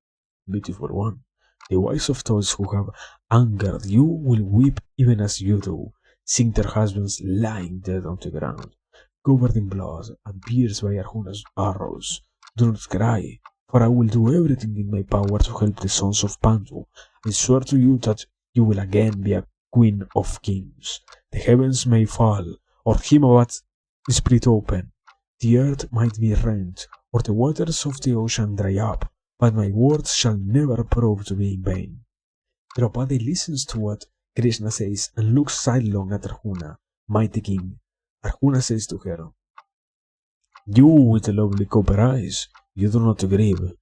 Beautiful one, the wives of those who have angered you will weep even as you do, seeing their husbands lying dead on the ground, covered in blood and pierced by Arjuna's arrows. Do not cry, for I will do everything in my power to help the sons of Pandu. I swear to you that you will again be a queen of kings. The heavens may fall, or Himavat split open. The earth might be rent, or the waters of the ocean dry up, but my words shall never prove to be in vain. Draupadi listens to what Krishna says and looks sidelong at Arjuna, mighty king. Arjuna says to her, You with the lovely copper eyes, you do not grieve.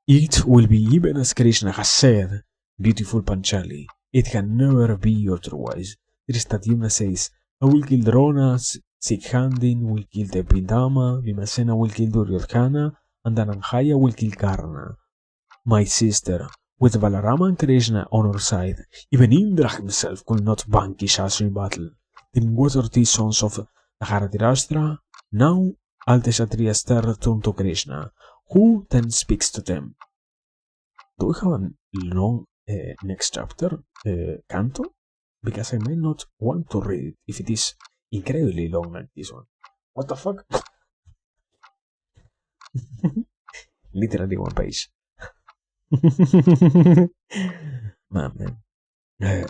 It will be even as Krishna has said. Beautiful Panchali, it can never be otherwise. Tristadyumna says, I will kill Drona, Sikhandin will kill the Pindama, Vimasena will kill Duryodhana, and Ananhaya will kill Karna. My sister, with Balarama and Krishna on her side, even Indra himself could not vanquish us in battle. Then what are these sons of Dharatirashtra? Now all the Kshatriyas turn to Krishna, who then speaks to them. Do we have a long next chapter, canto? Because I may not want to read it if it is incredibly long like this one. What the fuck? Literally one page. Man. Man.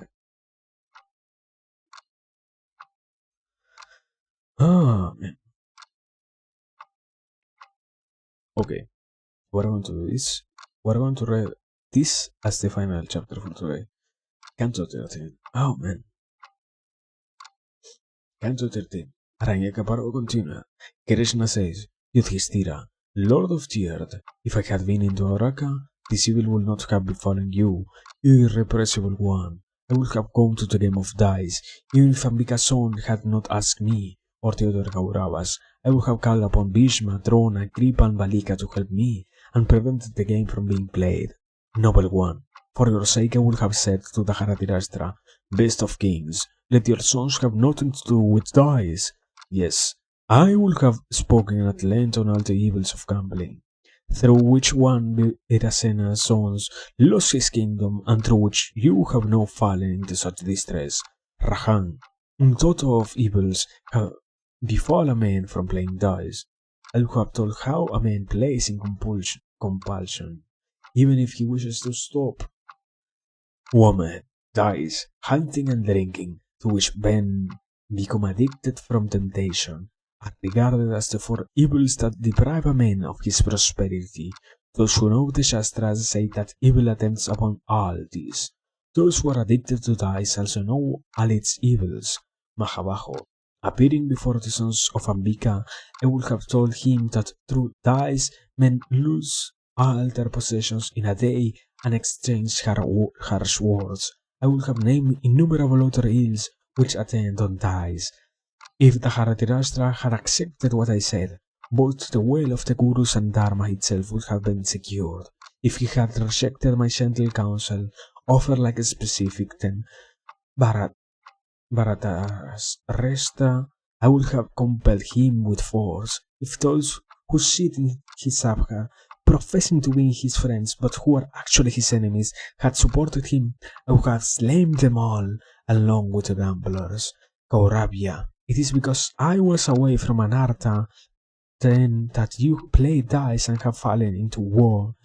Okay, what I want to do is, what I want to read this as the final chapter for today. Canto 13. Oh man. Canto 13. Aranyakaparva continua. Krishna says, Yudhishthira, Lord of the earth, if I had been in Dwaraka, this evil would not have befallen you, irrepressible one. I would have gone to the game of dice, even if Ambikason had not asked me, or the other Kauravas. I would have called upon Bhishma, Drona, Kripa and Balika to help me, and prevented the game from being played. Noble one, for your sake I would have said to the Dharatirashtra, best of kings, let your sons have nothing to do with dice. Yes, I would have spoken at length on all the evils of gambling, through which one Virasena's sons lost his kingdom, and through which you have now fallen into such distress. Rahan, in total of evils have befall a man from playing dice. I would have told how a man plays in compulsion, even if he wishes to stop. Woman, dice, hunting and drinking, to which men become addicted from temptation, are regarded as the four evils that deprive a man of his prosperity. Those who know the Shastras say that evil attends upon all these. Those who are addicted to dice also know all its evils. Mahabaho, appearing before the sons of Ambika, I would have told him that through dice men lose all their possessions in a day and exchange harsh words. I would have named innumerable other ills which attend on dice. If the Dharatirashtra had accepted what I said, both the will of the Gurus and Dharma itself would have been secured. If he had rejected my gentle counsel, offered like a specific, then Bharatarashtra, I would have compelled him with force. If those who sit in his sabha, professing to be his friends but who are actually his enemies, had supported him, I would have slain them all, along with the gamblers. Kauravya, it is because I was away from Anartha then that you play dice and have fallen into war.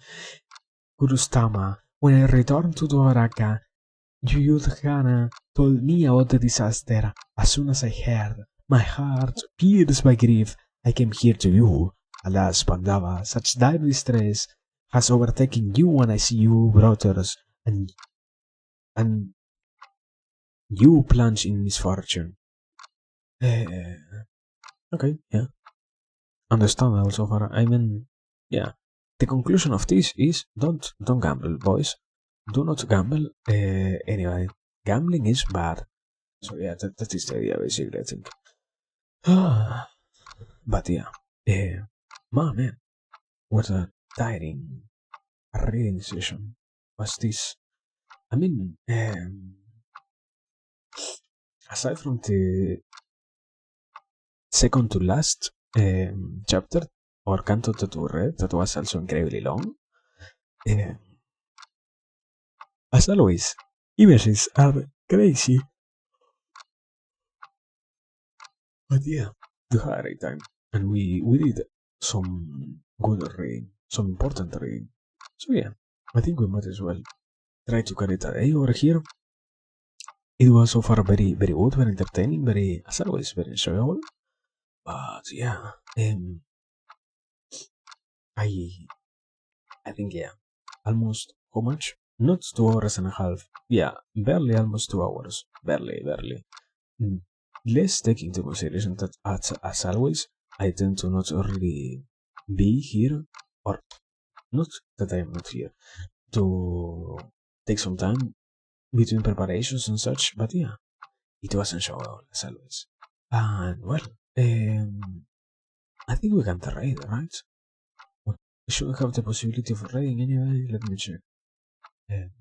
Gurustama, when I returned to Dwaraka, Duryodhana told me about the disaster. As soon as I heard, my heart pierced by grief, I came here to you. Alas, Pandava, such dire distress has overtaken you, and I see you, brothers, and you plunge in misfortune. Okay, yeah. Understandable so far. I mean, yeah. The conclusion of this is don't gamble, boys. Do not gamble. Anyway, gambling is bad. So yeah, that is the idea basically. I think. But yeah, man, what a tiring reading session was this. I mean, aside from the second to last chapter or canto that we read, that was also incredibly long. As always, images are crazy. But yeah, we had a great time. And we did some good reading, some important reading. So yeah, I think we might as well try to carry it a day over here. It was so far very, very good, very entertaining, very, as always, very enjoyable. But yeah, I think yeah, almost how much? Not 2 hours and a half. Yeah, barely almost 2 hours. Barely. Let's take into consideration that as always, I tend to not really be here, or not that I am not here, to take some time between preparations and such, but yeah, it was enjoyable as always. And well, I think we can trade, right? We should have the possibility of raiding anyway. Let me check. Um,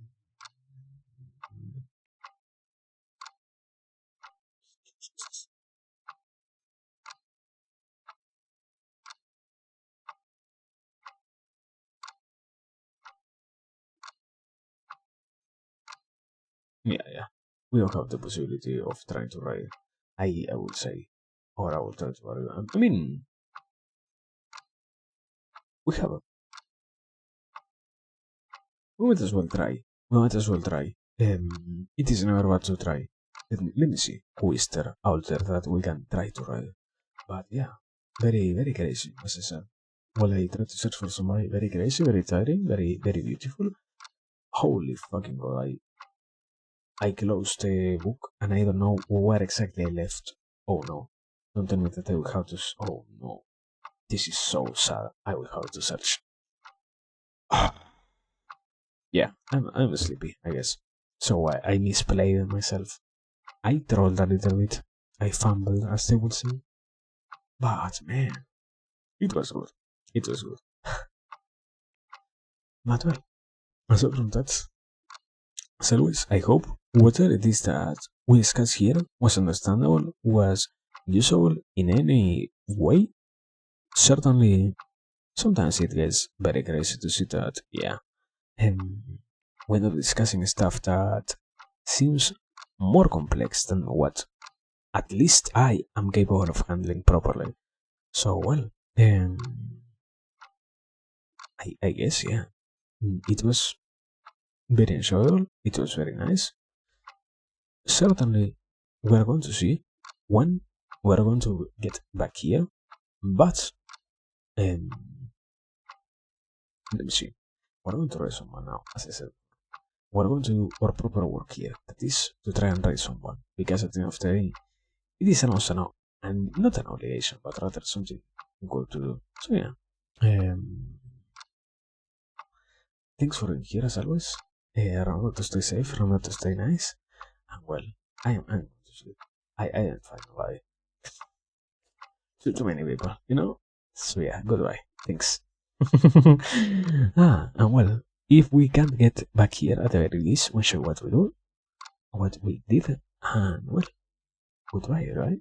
yeah. We don't have the possibility of trying to raid. I would say, or I will try to raid. I mean, we have a. We might as well try. We might as well try. It is never bad to try. Let me see who is there out there that we can try to raid. But yeah, very crazy, as I said. Well, I tried to search for somebody very crazy, very tiring, very beautiful. Holy fucking god, I closed the book and I don't know where exactly I left. Oh no. Don't tell me that I will have to. Oh no. This is so sad. I will have to search. Yeah, I'm sleepy, I guess. So I misplayed myself. I trolled a little bit. I fumbled, as they would say. But man, it was good. It was good. But well, aside from that, as always, I hope whatever it is that we discussed here was understandable, was usable in any way. Certainly, sometimes it gets very crazy to see that, yeah, when we're discussing stuff that seems more complex than what at least I am capable of handling properly. So, well, I guess, yeah, it was very enjoyable, it was very nice. Certainly, we're going to see when we're going to get back here, but um, let me see. We're going to raise someone now, as I said. We're going to do our proper work here, that is to try and raise someone, because at the end of the day, it is also and not an obligation, but rather something good to do. So yeah, thanks for being here as always. Remember to stay safe, remember to stay nice, and well, I'm going to sleep. I didn't find nobody. Too many people, you know? So yeah, goodbye. Thanks. And well, if we can't get back here at the very least, we'll show what we do, what we did, and well, goodbye, right?